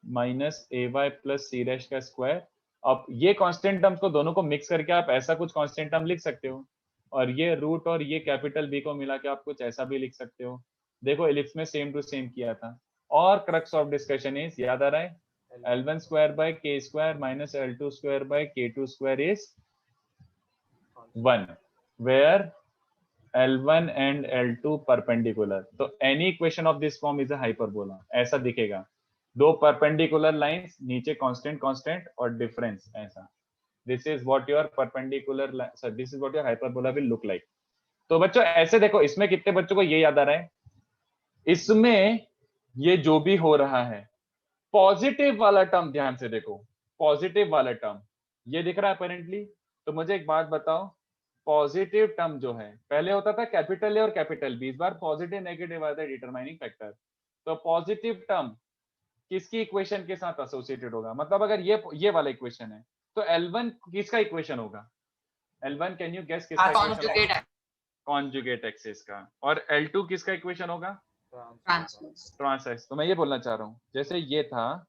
minus ay plus c dash का स्क्वायर। अब ये कांस्टेंट टर्म्स को दोनों को मिक्स करके आप ऐसा कुछ कांस्टेंट टर्म लिख सकते हो, और ये रूट और ये कैपिटल B को मिला के आप कुछ ऐसा भी लिख सकते हो। देखो एलिप्स में सेम टू सेम किया था। और क्रक्स ऑफ डिस्कशन इज, याद आ रहा है, L1 square by k square minus L2 square by k2 square is 1, where L1 and L2 perpendicular. तो any equation of this form is a hyperbola, ऐसा दिखेगा, दो परपेंडिकुलर लाइंस, नीचे कांस्टेंट कांस्टेंट और डिफरेंस ऐसा। This is what your perpendicular, this is what your hyperbola will look like. तो बच्चों ऐसे देखो, इसमें कितने बच्चों को ये याद आ रहा है? इसमें ये जो भी हो रहा है, पॉजिटिव वाला टर्म ध्यान से देखो, पॉजिटिव वाला टर्म ये दिख रहा है अपेरेंटली। तो मुझे एक बात बताओ, पॉजिटिव टर्म जो है पहले होता था कैपिटल ए और कैपिटल बी, इस बार पॉजिटिव नेगेटिव आता है डिटरमाइनिंग फैक्टर। तो पॉजिटिव टर्म किसकी इक्वेशन के साथ एसोसिएटेड होगा? मतलब अगर ये वाला इक्वेशन है तो L1 किसका इक्वेशन होगा? L1 कैन यू गेस किसका इक्वेशन होगा? कॉन्जुगेट एक्सिस का। और L2 किसका इक्वेशन होगा? ट्रांसवर्स। तो मैं ये बोलना चाह रहा हूँ, जैसे ये था,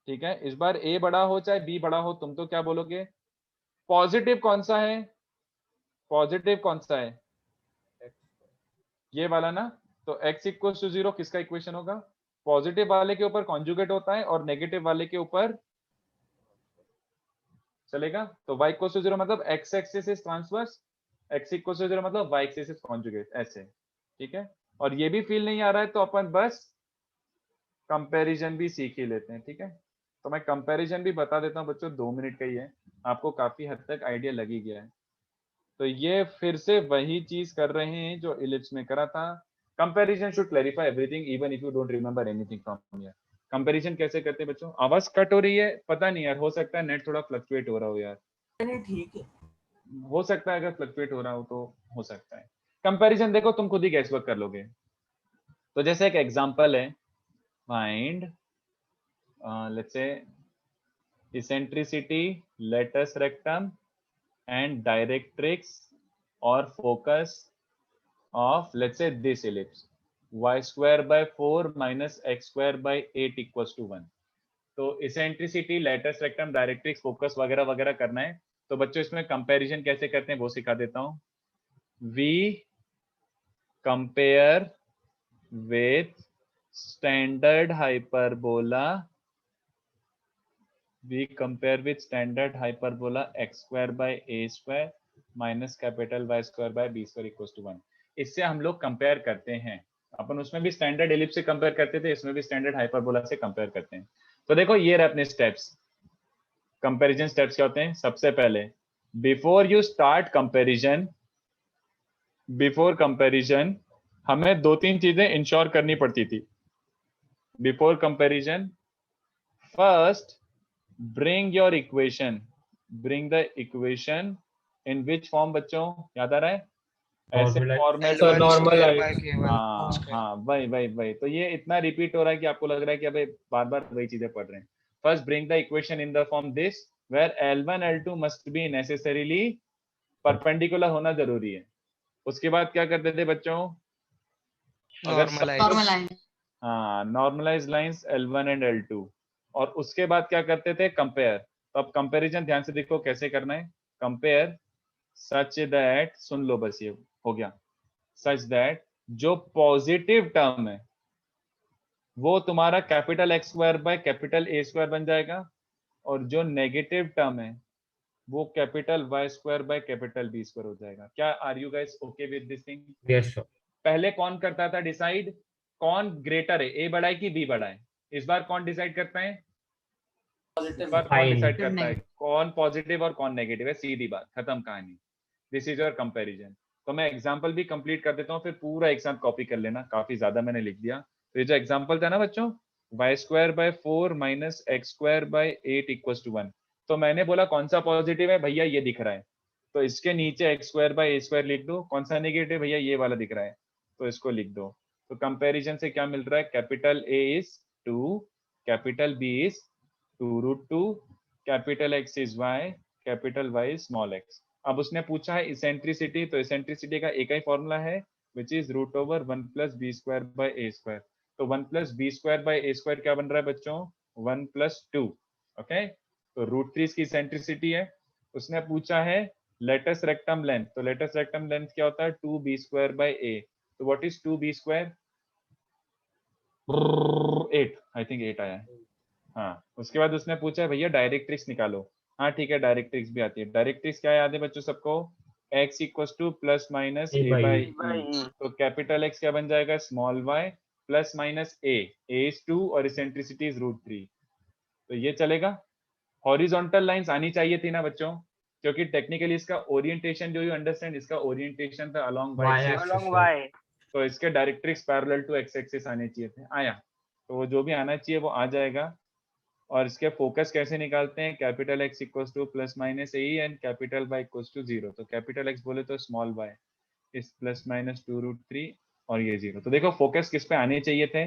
ठीक है, इस बार A बड़ा हो चाहे B बड़ा हो, तुम तो क्या बोलोगे? पॉजिटिव कौन सा है? पॉजिटिव कौन सा है? ये वाला ना। तो x इक्वल्स टू 0 किसका इक्वेशन होगा? पॉजिटिव वाले के ऊपर कॉन्जुगेट होता है और नेगेटिव वाले के ऊपर चलेगा। तो y इक्वल्स टू 0 मतलब x axis is transverse, x equals to 0 मतलब y एक्सिस इज कॉन्जुगेट, ऐसे। ठीक है, और ये भी फील नहीं आ रहा है तो अपन बस कंपैरिजन भी सीख ही लेते हैं। ठीक है, तो मैं कंपैरिजन भी बता देता हूँ बच्चों, 2 मिनट का ही है, आपको काफी हद तक आइडिया लग ही गया है। तो ये फिर से वही चीज कर रहे हैं जो इलिप्स में करा था। Comparison should clarify everything even if you don't remember anything from here. Comparison कैसे करते हैं बच्चों? आवाज कट हो रही है, पता नहीं यार, हो सकता है नेट थोड़ा फ्लक्चुएट हो रहा हो यार, ठीक है, हो सकता है, अगर फ्लक्चुएट हो रहा हो तो हो सकता है। कंपैरिजन देखो तुम खुद ही गैस वर्क कर लोगे। तो जैसे एक एग्जांपल है, find let's say eccentricity, latus rectum and directrix or focus of let's say this ellipse, y square by 4 minus x square by 8 equals to 1। तो eccentricity, latus rectum, directrix, focus वगैरह वगैरह करना है। तो बच्चों इसमें कंपैरिजन कैसे करते हैं वो सिखा देता हूँ। We compare with standard hyperbola, we compare with standard hyperbola x square by a square minus capital Y square by b square equals to 1। इससे हम लोग कंपेयर करते हैं, अपन उसमें भी स्टैंडर्ड एलिप्स से कंपेयर करते थे, इसमें भी स्टैंडर्ड हाइपरबोला से कंपेयर करते हैं। तो देखो ये रहे अपने स्टेप्स। कंपैरिजन स्टेप्स क्या होते हैं? सबसे पहले बिफोर यू स्टार्ट कंपैरिजन हमें 2-3 चीजें इंश्योर करनी पड़ती थी before comparison. First, bring the equation in which form बच्चों, याद आ रहा है? ऐसे फॉर्मेट. हाँ वही. तो ये इतना रिपीट हो रहा है कि आपको लग रहा है कि अबे बार बार वही चीजें पढ़ रहे हैं. First, bring the equation in the form this where L1 L2 must be necessarily perpendicular होना जरूरी है. उसके बाद क्या करते थे बच्चों? Normalize lines L1 and L2. और उसके बाद क्या करते थे? कंपेयर. तो अब कंपैरिजन ध्यान से देखो कैसे करना है. कंपेयर सच दैट, सुन लो बस, ये हो गया. सच दैट जो पॉजिटिव टर्म है वो तुम्हारा capital X square by capital A square बन जाएगा, और जो नेगेटिव टर्म है वो capital Y square by capital B square हो जाएगा. क्या are you guys okay with this thing? Yes sir. पहले कौन करता था डिसाइड कौन ग्रेटर है, A बड़ा है कि B बड़ा है? इस बार कौन डिसाइड करता है? इस बार कौन डिसाइड करता है कौन पॉजिटिव और कौन नेगेटिव है? सीधी बात, खत्म कहानी. This is your comparison. तो मैं एग्जांपल भी कंप्लीट कर देता हूँ, फिर पूरा एक साथ कॉपी कर लेना, काफी ज्यादा मैंने लिख दिया. तो ये जो एग्जांपल था ना बच्चों, y square by 4 minus x square by 8 equals to 1. तो मैंने बोला कौन सा पॉजिटिव है भैया? ये दिख रहा है, तो इसके नीचे x square by a square लिख दो. कौन सा नेगेटिव भैया? ये वाला दिख रहा है, तो इसको लिख दो. तो कंपैरिजन से क्या मिल रहा है? Capital A is 2, capital B is 2√2, capital X is y, capital Y is small x. अब उसने पूछा है इसेंट्रिसिटी, तो इसेंट्रिसिटी का एक ही फॉर्मूला है which is √1 + b square by a square. तो 1 + b square by a square क्या बन रहा है बच्चों? 1 + 2. ओके, तो √3 इसकी इसेंट्रिसिटी है. उसने पूछा है लेटस रेक्टम लेंथ, तो लेटस रेक्टम लेंथ क्या होता है? 2b square by a. तो what is 2b square? 8, I think 8 आया है. हाँ, उसके बाद उसने पूछा है भैया डायरेक्ट्रिक्स निकालो. हाँ ठीक है, डायरेक्ट्रिक्स भी आती है. डायरेक्ट्रिक्स क्या याद है बच्चों सबको? x ± a/e. तो कैपिटल X क्या बन जाएगा? Small y ± a. a is 2 और इसेंट्रिसिटी इज √3. तो ये चलेगा. हॉरिजॉन्टल लाइंस आनी चाहिए थी ना बच्चों, क्योंकि टेक्निकली इसका ओरिएंटेशन, डू यू अंडरस्टैंड, इसका ओरिएंटेशन था अलोंग y. तो इसके directrix parallel to x axis आने चाहिए थे. आया, तो वो जो भी आना चाहिए वो आ जाएगा. और इसके फोकस कैसे निकालते हैं? Capital X ± a and capital Y = 0. तो कैपिटल X बोले तो स्मॉल y इस ±2√3 और ये 0. तो देखो फोकस किस पे आने चाहिए थे?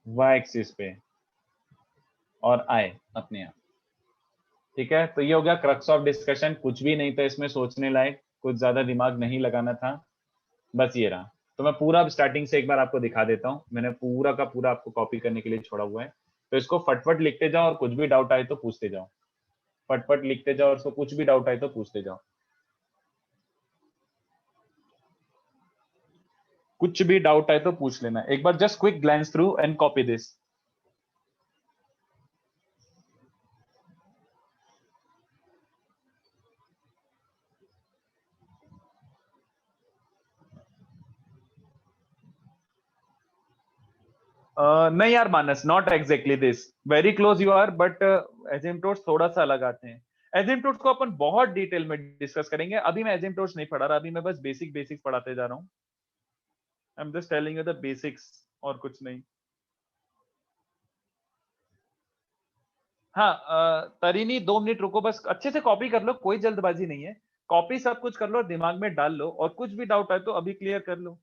y एक्सिस पे, और आए अपने आप. ठीक है, तो ये हो गया क्रक्स ऑफ डिस्कशन. कुछ भी नहीं था इसमें सोचने लायक, कुछ ज्यादा दिमाग नहीं लगाना था, बस ये रहा. तो मैं पूरा स्टार्टिंग से एक बार आपको दिखा देता हूँ. मैंने पूरा का पूरा आपको कॉपी करने के लिए छोड़ा हुआ है, तो इसको फटफट लिखते जाओ और कुछ भी डाउट आए तो पूछते जाओ. फटफट लिखते जाओ और उसको कुछ भी डाउट आए तो पूछते जाओ. कुछ भी डाउट आए तो पूछ लेना. एक बार just quick glance through and copy this. नहीं यार Manas, not exactly this. Very close you are, but asymptotes थोड़ा सा अलग आते हैं. एसिम्प्टोट्स को अपन बहुत डिटेल में डिस्कस करेंगे. अभी मैं एसिम्प्टोट्स नहीं पढ़ा रहा, अभी मैं बस बेसिक्स पढ़ाते जा रहा हूँ. I am just telling you the basics और कुछ नहीं. हाँ तरीनी 2 मिनट रुको, बस अच्छे से कॉपी कर लो, कोई जल्दबाजी नहीं है. कॉपी सब कुछ कर लो, दिमाग में डाल लो, और कुछ भी डाउट आए तो अभी क्लियर कर लो.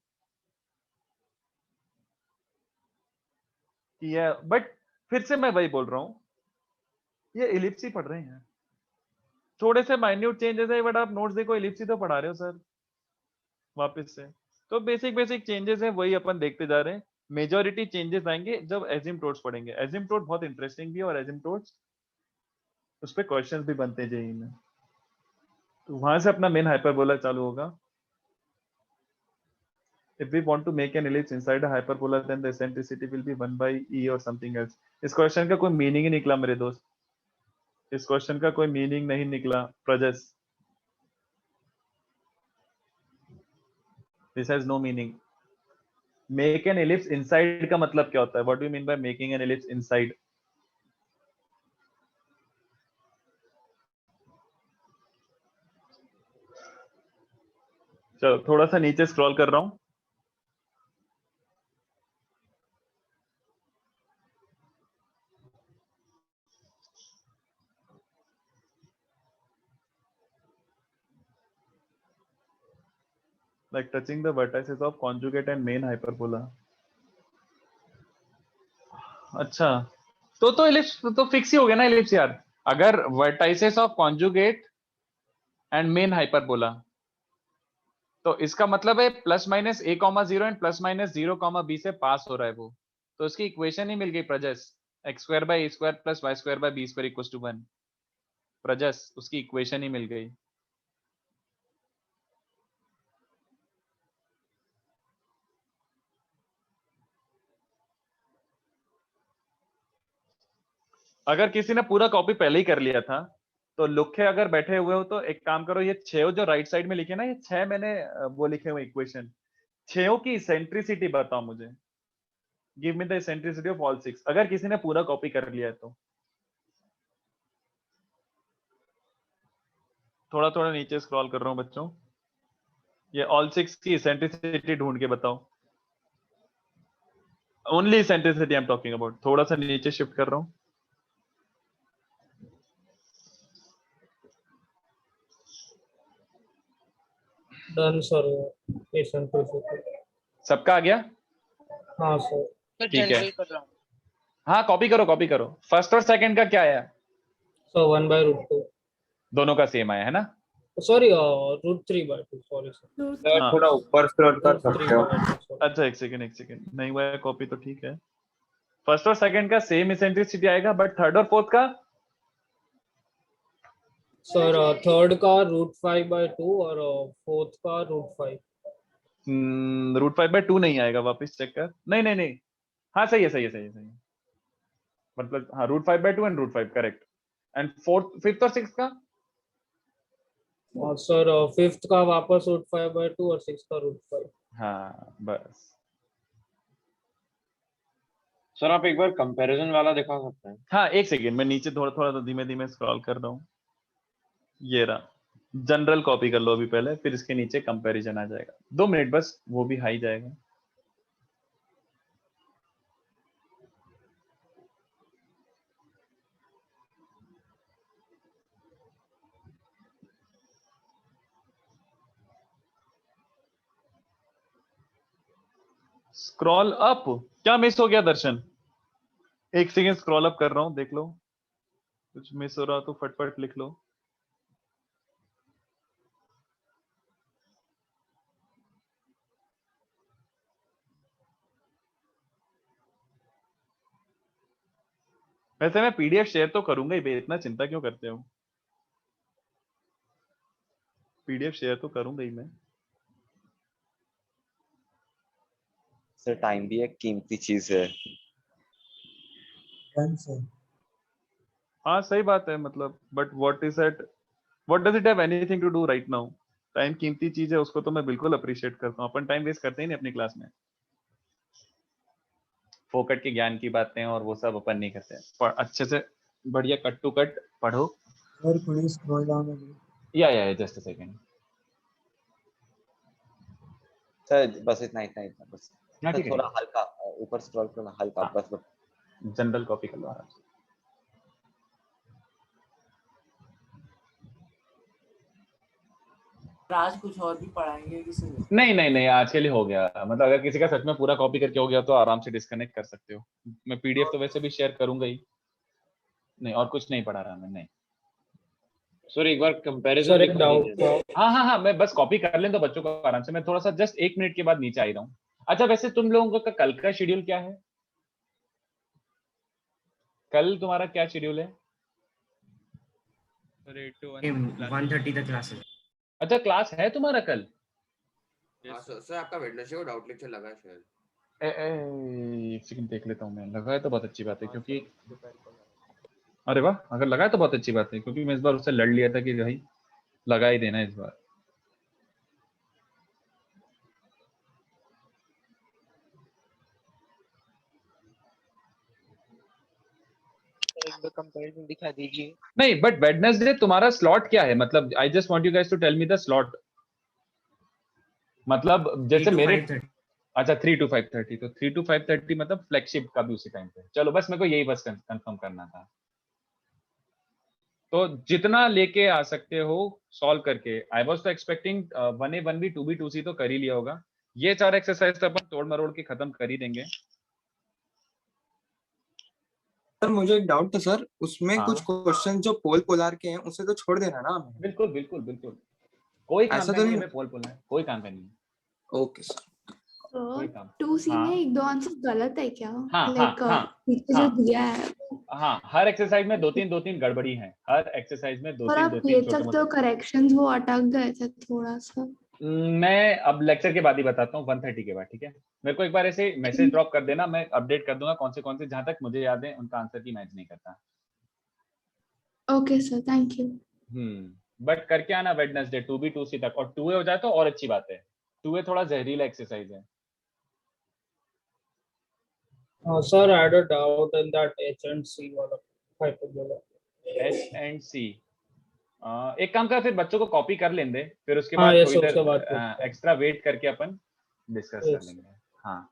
बट फिर से मैं वही बोल रहा हूँ, ये इलिप्स ही पढ़ रहे हैं, थोड़े से माइन्यूट चेंजेस है, बट आप नोट्स देखो इलिप्स ही तो पढ़ा रहे हो सर वापस से. तो बेसिक चेंजेस है वही अपन देखते जा रहे हैं. मेजॉरिटी चेंजेस आएंगे जब एसिम्प्टोट्स पढ़ेंगे. एसिम्प्टोट बहुत इंटरेस्टिंग भी है, और एसिम्प्टोट्स उस पे क्वेश्चंस भी बनते जेईई में. तो वहां से अपना मेन हाइपरबोला चालू होगा. If we want to make an ellipse inside a hyperbola, then the eccentricity will be 1 by e or something else. इस क्वेश्चन का कोई मीनिंग ही निकला मेरे दोस्त. इस क्वेश्चन का कोई मीनिंग नहीं निकला प्रजस. This has no meaning. Make an ellipse inside का मतलब क्या होता है? What do you mean by making an ellipse inside? चलो थोड़ा सा नीचे स्क्रॉल कर रहा हूँ। Like touching the vertices of conjugate and main hyperbola. अच्छा, तो इलिप्स तो फिक्स ही हो गया ना इलिप्स यार। अगर vertices of conjugate and main hyperbola, तो इसका मतलब है plus minus a, 0 and plus minus 0, b से पास हो रहा है वो। तो इसकी इक्वेशन ही मिल गई प्रजस, x square by a square plus y square by b square equals to 1। प्रजस उसकी इक्वेशन ही मिल गई। अगर किसी ने पूरा कॉपी पहले ही कर लिया था तो लुखे अगर बैठे हुए हो तो एक काम करो, ये 6 जो राइट साइड में लिखे ना, ये 6 मैंने वो लिखे हुए इक्वेशन, 6 की इसेंट्रिसिटी बताओ मुझे। Give me the eccentricity of all 6, अगर किसी ने पूरा कॉपी कर लिया है तो। थोड़ा थोड़ा नीचे स्क्रॉल कर रहा हूं बच्चों, ये ऑल 6 की इसेंट्रिसिटी ढूंढ के बताओ। Only eccentricity I am talking about. थोड़ा सा नीचे शिफ्ट कर रहा हूं। डन सर, इसेंट्रिसिटी सबका आ गया? हाँ सर। ठीक है, हाँ कॉपी करो। फर्स्ट और सेकंड का क्या आया? सो 1/√2 दोनों का सेम आया है ना? Sorry, √3/2, sorry sir. सर थोड़ा ऊपर स्क्रॉल कर सकते हो? अच्छा एक सेकंड, नहीं हुआ है कॉपी तो ठीक है। फर्स्ट और सेकंड का सेम इसेंट्रिसिटी आएगा, बट थर्ड और फोर्थ का? सर थर्ड का √5/2 और फोर्थ का √5। √5/2 नहीं आएगा, वापस चेक कर। नहीं, हाँ सही है। मतलब हाँ, √5/2 एंड √5 करेक्ट। एंड फिफ्थ और सिक्स्थ का? और सर फिफ्थ का वापस √5/2 और सिक्स्थ का √5। हाँ बस। सर आप एक बार कंपैरिजन वाला दिखा सकते हैं? हाँ एक सेकेंड, मैं नीचे थोड़ा धीमे स्क्रॉल कर रहा हूँ। ये रहा, जनरल कॉपी कर लो अभी पहले, फिर इसके नीचे कंपैरिजन आ जाएगा। 2 मिनट बस, वो भी हाई जाएगा। स्क्रॉल अप, क्या मिस हो गया दर्शन? एक सेकेंड स्क्रॉल अप कर रहा हूं, देख लो कुछ मिस हो रहा तो फटफट लिख लो। वैसे मैं पीडीएफ शेयर तो करूंगा ही बे, इतना चिंता क्यों करते हो? पीडीएफ शेयर तो करूंगा ही मैं। सर टाइम भी एक कीमती चीज है। हाँ सही बात है, मतलब but what does it have anything to do right now? Time कीमती चीज है, उसको तो मैं बिल्कुल अप्रिशिएट करता हूँ। अपन टाइम वेस्ट करते ही नहीं अपनी क्लास में। फोकट के ज्ञान की बातें और वो सब अपन नहीं करते हैं। पर अच्छे से बढ़िया कट टू कट पढ़ो। सर थोड़ी स्क्रॉल डाउन। या जस्ट अ सेकंड सर बस इतना बस। हाँ, सर ठीक है, थोड़ा हल्का ऊपर स्क्रॉल करना, हल्का हाँ। बस। जनरल कॉपी कर लो आराम से। आज कुछ और भी पढ़ाएंगे किसी ने? नहीं, आज के लिए हो गया। मतलब अगर किसी का सच में पूरा कॉपी करके हो गया तो आराम से डिस्कनेक्ट कर सकते हो। मैं पीडीएफ तो वैसे भी शेयर करूंगा ही। नहीं और कुछ नहीं पढ़ा रहा मैं, नहीं। सर एक बार कंपैरिजन सर एक दिखा डाउट दीजिए। हाँ, मैं बस कॉपी कर लें तो बच्चों को आराम से। मैं थोड़ा सा जस्ट 1 मिनट के बाद नीचे आ रहा हूँ। अच्छा वैसे तुम लोगों का कल का शेड्यूल क्या है? कल तुम्हारा क्या शेड्यूल है? 8 to 1:30 तक क्लास है। अच्छा क्लास है तुम्हारा कल? हाँ सर आपका वेडनेसडे को डाउट लेक्चर लगा है शायद। एक सेकंड देख लेता हूँ मैं। लगा है तो बहुत अच्छी बात है, क्योंकि अरे वाह, अगर लगा है तो बहुत अच्छी बात है, क्योंकि मैं इस बार उससे लड़ लिया था कि भाई लगा ही देना इस बार। कंपैरिजन दिखा दीजिए। नहीं बट वेडनेसडे तुम्हारा स्लॉट क्या है? मतलब I just want you guys to tell me the slot. मतलब जैसे 3 to मेरे 5:30 अच्छा 3 to 5:30, तो 3 to 5:30 मतलब फ्लैगशिप का भी उसी टाइम पे। चलो बस मेरे को यही बस कंफर्म करना था। तो जितना लेके आ सकते हो सॉल्व करके। आई वाज तो expecting 1A 1B 2B 2C तो कर ही लिया होगा। ये 4 एक्सरसाइज तो अपन तोड़ मरोड़ के खत्म कर ही देंगे। सर मुझे एक डाउट था सर, उसमें हाँ। कुछ क्वेश्चन जो पोल पोलार के हैं उसे तो छोड़ देना ना हमें। बिल्कुल बिल्कुल बिल्कुल, कोई काम ऐसा का तो नहीं है नहीं। पोल पोल है, कोई काम का नहीं है। Okay sir. कोई काम। 2C में हाँ एक दो आंसर गलत है क्या? हाँ हाँ लाइक हाँ पीछे जो हाँ दिया है हाँ, हर एक्सरसाइज में दो तीन गड़बड़ी है। हर एक्सरसाइज में दो और तीन आप भेज छोटे सकते हो मोटे। करेक्शंस, वो अटक गए थे थोड़ा सा। मैं अब लेक्चर के बाद ही बताता हूँ 1:30 के बाद, ठीक है? मेरे को एक बार ऐसे मैसेज ड्रॉप कर देना, मैं अपडेट कर दूंगा कौन से जहां तक मुझे याद है उनका आंसर की मैच नहीं करता। Okay sir, thank you. But करके आना वेडनेसडे 2B 2C तक, और 2A हो जाए तो और अच्छी बात है। 2A थोड़ा जहरीला एक्सरसाइज है। Sir, I had a doubt in that H and C वाला hyperbola. H&C एक काम कर, फिर बच्चों को कॉपी कर लेंगे, फिर उसके हाँ बाद ये थोड़ी सर, उसके बाद देर एक्स्ट्रा वेट करके अपन डिस्कस कर Yes. लेंगे। हाँ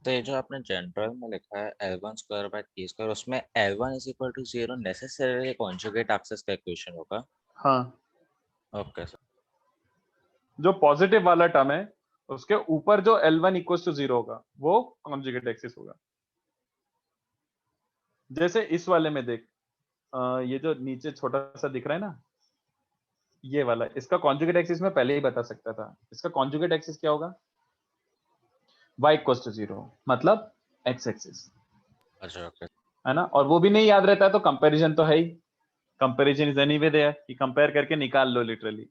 तो ये जो आपने जनरल में लिखा है L1 square bye T square, उसमें L1 is equal to 0 necessarily conjugate axis का इक्वेशन होगा। हाँ, ओके सर। जो पॉजिटिव वाला टर्म है उसके ऊपर जो L1 इक्वल टू 0 होगा वो कॉन्जुगेट एक्सिस होगा। जैसे इस वाले में देख, ये जो नीचे छोटा सा दिख रहा है ना, ये वाला, इसका कॉन्जुगेट एक्सिस मैं पहले ही बता सकता था। इसका कॉन्जुगेट एक्सिस क्या होगा? y इक्वल टू 0, मतलब x एक्सिस, अच्छा ओके। है ना? और वो भी नहीं याद रहता है तो कंपैरिजन तो है ही। कंपैरिजन इज एनीवे देयर, कि कंपेयर करके निकाल लो लिटरली।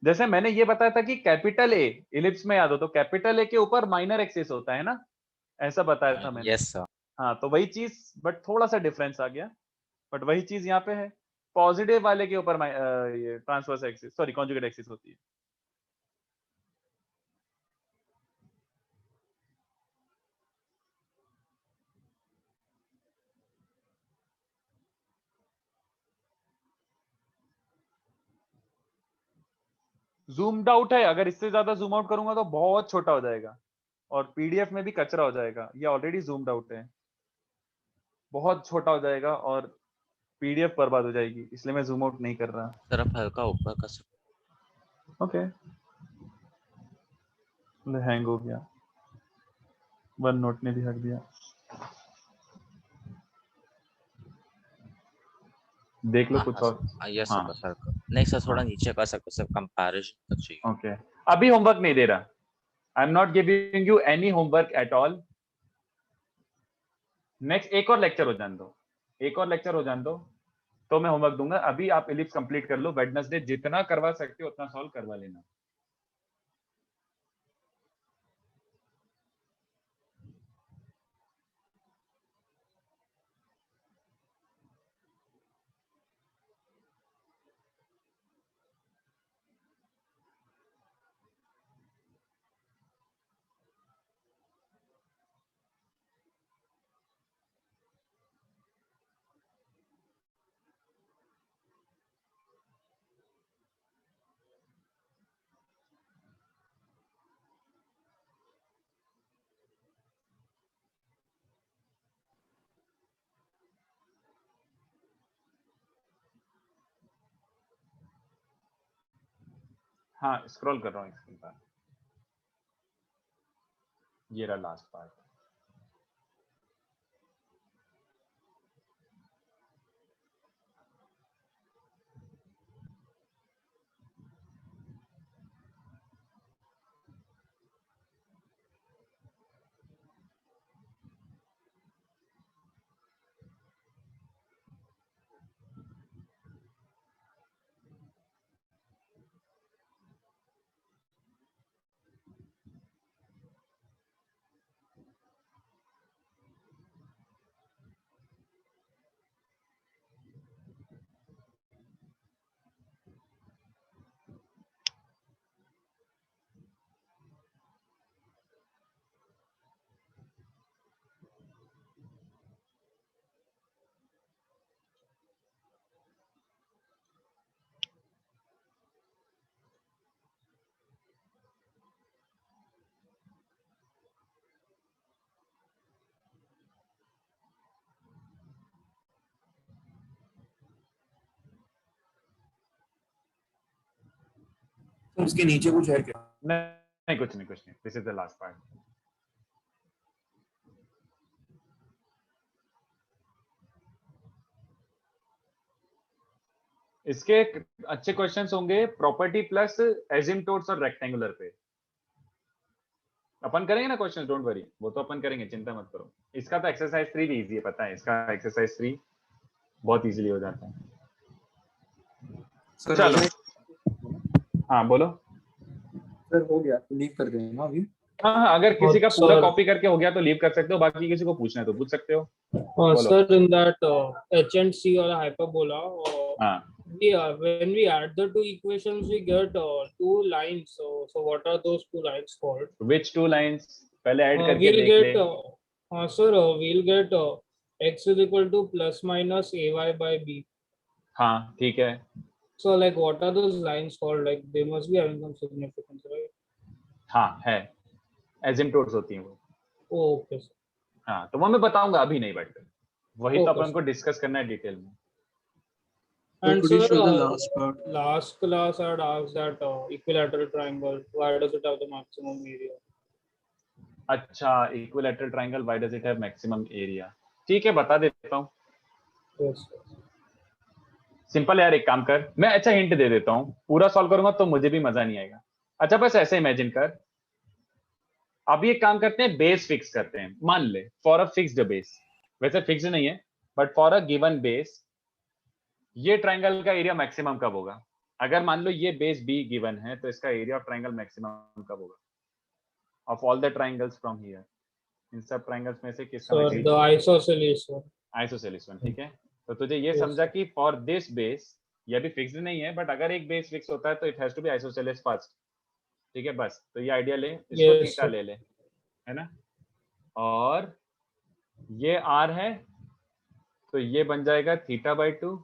जैसे मैंने ये बताया था कि कैपिटल ए इलिप्स में याद हो तो कैपिटल ए के ऊपर माइनर एक्सिस होता है ना, ऐसा बताया था मैंने। Yes sir. हाँ, तो वही चीज, बट थोड़ा सा डिफरेंस आ गया, बट वही चीज यहाँ पे है। पॉजिटिव वाले के ऊपर ये transverse axis, sorry conjugate axis होती है। जूम्ड आउट है, अगर इससे ज्यादा जूम आउट करूंगा तो बहुत छोटा हो जाएगा और पीडीएफ में भी कचरा हो जाएगा। ये ऑलरेडी जूम्ड आउट है, बहुत छोटा हो जाएगा और पीडीएफ बर्बाद हो जाएगी, इसलिए मैं जूम आउट नहीं कर रहा। सर आप हल्का ऊपर कर सकते। ओके, हैंग हो गया, वन नोट ने भी हट दिया। देख लो कुछ और। यस हाँ सर, बस हल्का नहीं सर, थोड़ा हाँ नीचे कर सकते सर, कंपैरिजन तो चाहिए। ओके, अभी होमवर्क नहीं दे रहा। आई am not giving you any homework at all. Next एक और लेक्चर हो जाने दो, एक और लेक्चर हो जाने दो तो मैं होमवर्क दूंगा। अभी आप इलिप्स कंप्लीट कर लो, वेडनेसडे जितना करवा सकते हो उतना सॉल्व करवा लेना। हाँ, स्क्रॉल कर रहा हूँ स्क्रीन पर, ये रहा लास्ट पार्ट। तो उसके नीचे कुछ है क्या? नहीं कुछ नहीं this is the last part. इसके अच्छे क्वेश्चंस होंगे प्रॉपर्टी प्लस एसिम्पटोट्स और रेक्टेंगुलर पे। अपन करेंगे ना क्वेश्चंस, डोंट वरी, वो तो अपन करेंगे, चिंता मत करो। इसका तो एक्सरसाइज 3 भी इजी है, पता है, इसका एक्सरसाइज 3 बहुत इजीली हो जाता है। सर चलो हाँ बोलो। सर हो गया, लीव कर देंगे ना अभी। हाँ, अगर किसी का पूरा सर कॉपी करके हो गया तो लीव कर सकते हो, बाकी किसी को पूछना है तो पूछ सकते हो। Sir in that h and c or hyperbola हाँ when we add the two equations we get two lines, so what are those two lines called? which two lines पहले ऐड करके we'll देख get ले। sir we'll get x is equal to plus minus ay by b. हाँ ठीक है। So like what are those lines called? Like they must be having some significance, right? हाँ है, एसिम्पटोट्स होती हैं वो। Okay sir. हाँ तो वो मैं बताऊंगा, अभी नहीं, बट वही तो Okay, अपन को डिस्कस करना है डिटेल में। And could you sir, show the last part? last class I had asked that equilateral triangle, why does it have the maximum area? अच्छा, equilateral triangle, why does it have maximum area? ठीक है बता देता हूँ। Yes sir. सिंपल यार, एक काम कर, मैं अच्छा हिंट दे देता हूँ, पूरा सॉल्व करूंगा तो मुझे भी मजा नहीं आएगा। अच्छा बस ऐसे इमेजिन कर, अभी एक काम करते हैं, बेस फिक्स करते हैं। मान ले फॉर अ फिक्स्ड बेस, वैसे फिक्स्ड नहीं है but for a given base, ये ट्रायंगल का एरिया मैक्सिमम कब होगा? अगर मान लो ये बेस बी गिवन है तो इसका एरिया ऑफ ट्रायंगल मैक्सिमम कब होगा? Of all the triangles from here, इन सब ट्रायंगल्स में से किसका Sir, the isosceles one. Isosceles one. ठीक है, तो तुझे ये Yes, समझा कि फॉर दिस बेस, ये भी फिक्स्ड नहीं है बट अगर एक बेस फिक्स होता है तो it has to be isosceles first. ठीक है, बस तो ये आइडिया ले, इसको Yes, थीटा sir. ले ले, है ना, और ये आर है तो ये बन जाएगा थीटा बाई 2,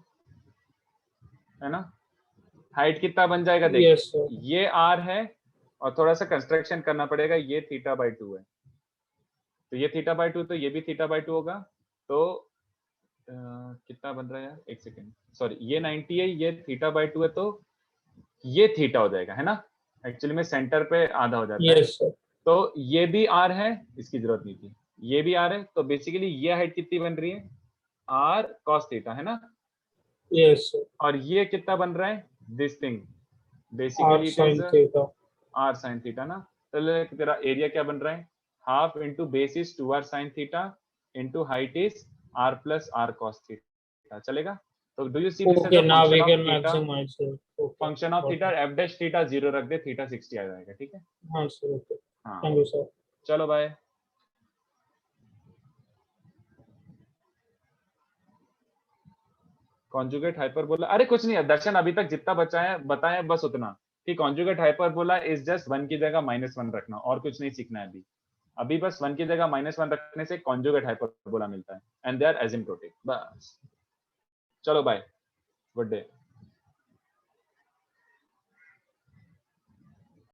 है ना। हाइट कितना बन जाएगा देख, Yes sir. ये आर है और थोड़ा सा कंस्ट्रक्शन करना पड़ेगा, ये थीटा बाई 2 है, तो ये थीटा बाई 2 तो ये भी थीटा बाई 2 होगा। तो कितना बन रहा है यार, एक सेकेंड, सॉरी, ये 90 है, ये थीटा बाई 2 है, तो ये थीटा हो जाएगा, है ना। एक्चुअली में सेंटर पे आधा हो जाता है। Yes sir. तो ये भी आर है, इसकी जरूरत नहीं थी, ये भी आर है, तो बेसिकली ये हाइट कितनी बन रही है, आर कॉस थीटा, है ना। Yes sir. और ये कितना बन रहा है, this thing, R basically it sin is theta. R sine theta ना। तो तेरा एरिया क्या बन रहा है, half into base is 2r sine theta into height is r plus r cos theta, चलेगा। तो do you see this Okay, as now we uh can function of theta, maximize it. Okay. Function of theta, f dash theta 0 रख दे, थीटा 60 आ जाएगा। ठीक है, हाँ sir. Okay. हाँ Thank you sir. चलो बाय। कॉन्जुगेट हाइपरबोला, अरे कुछ नहीं है दर्शन, अभी तक जितना बचा है बताया बस उतना, कि कॉन्जुगेट हाइपरबोला इज जस्ट 1 की जगह -1 रखना, और कुछ नहीं सीखना है अभी। अभी बस 1 की जगह -1 रखने से कॉन्जुगेट हाइपरबोला मिलता है, एंड दे आर एसिम्प्टोटिक, बस। चलो बाय, गुड डे।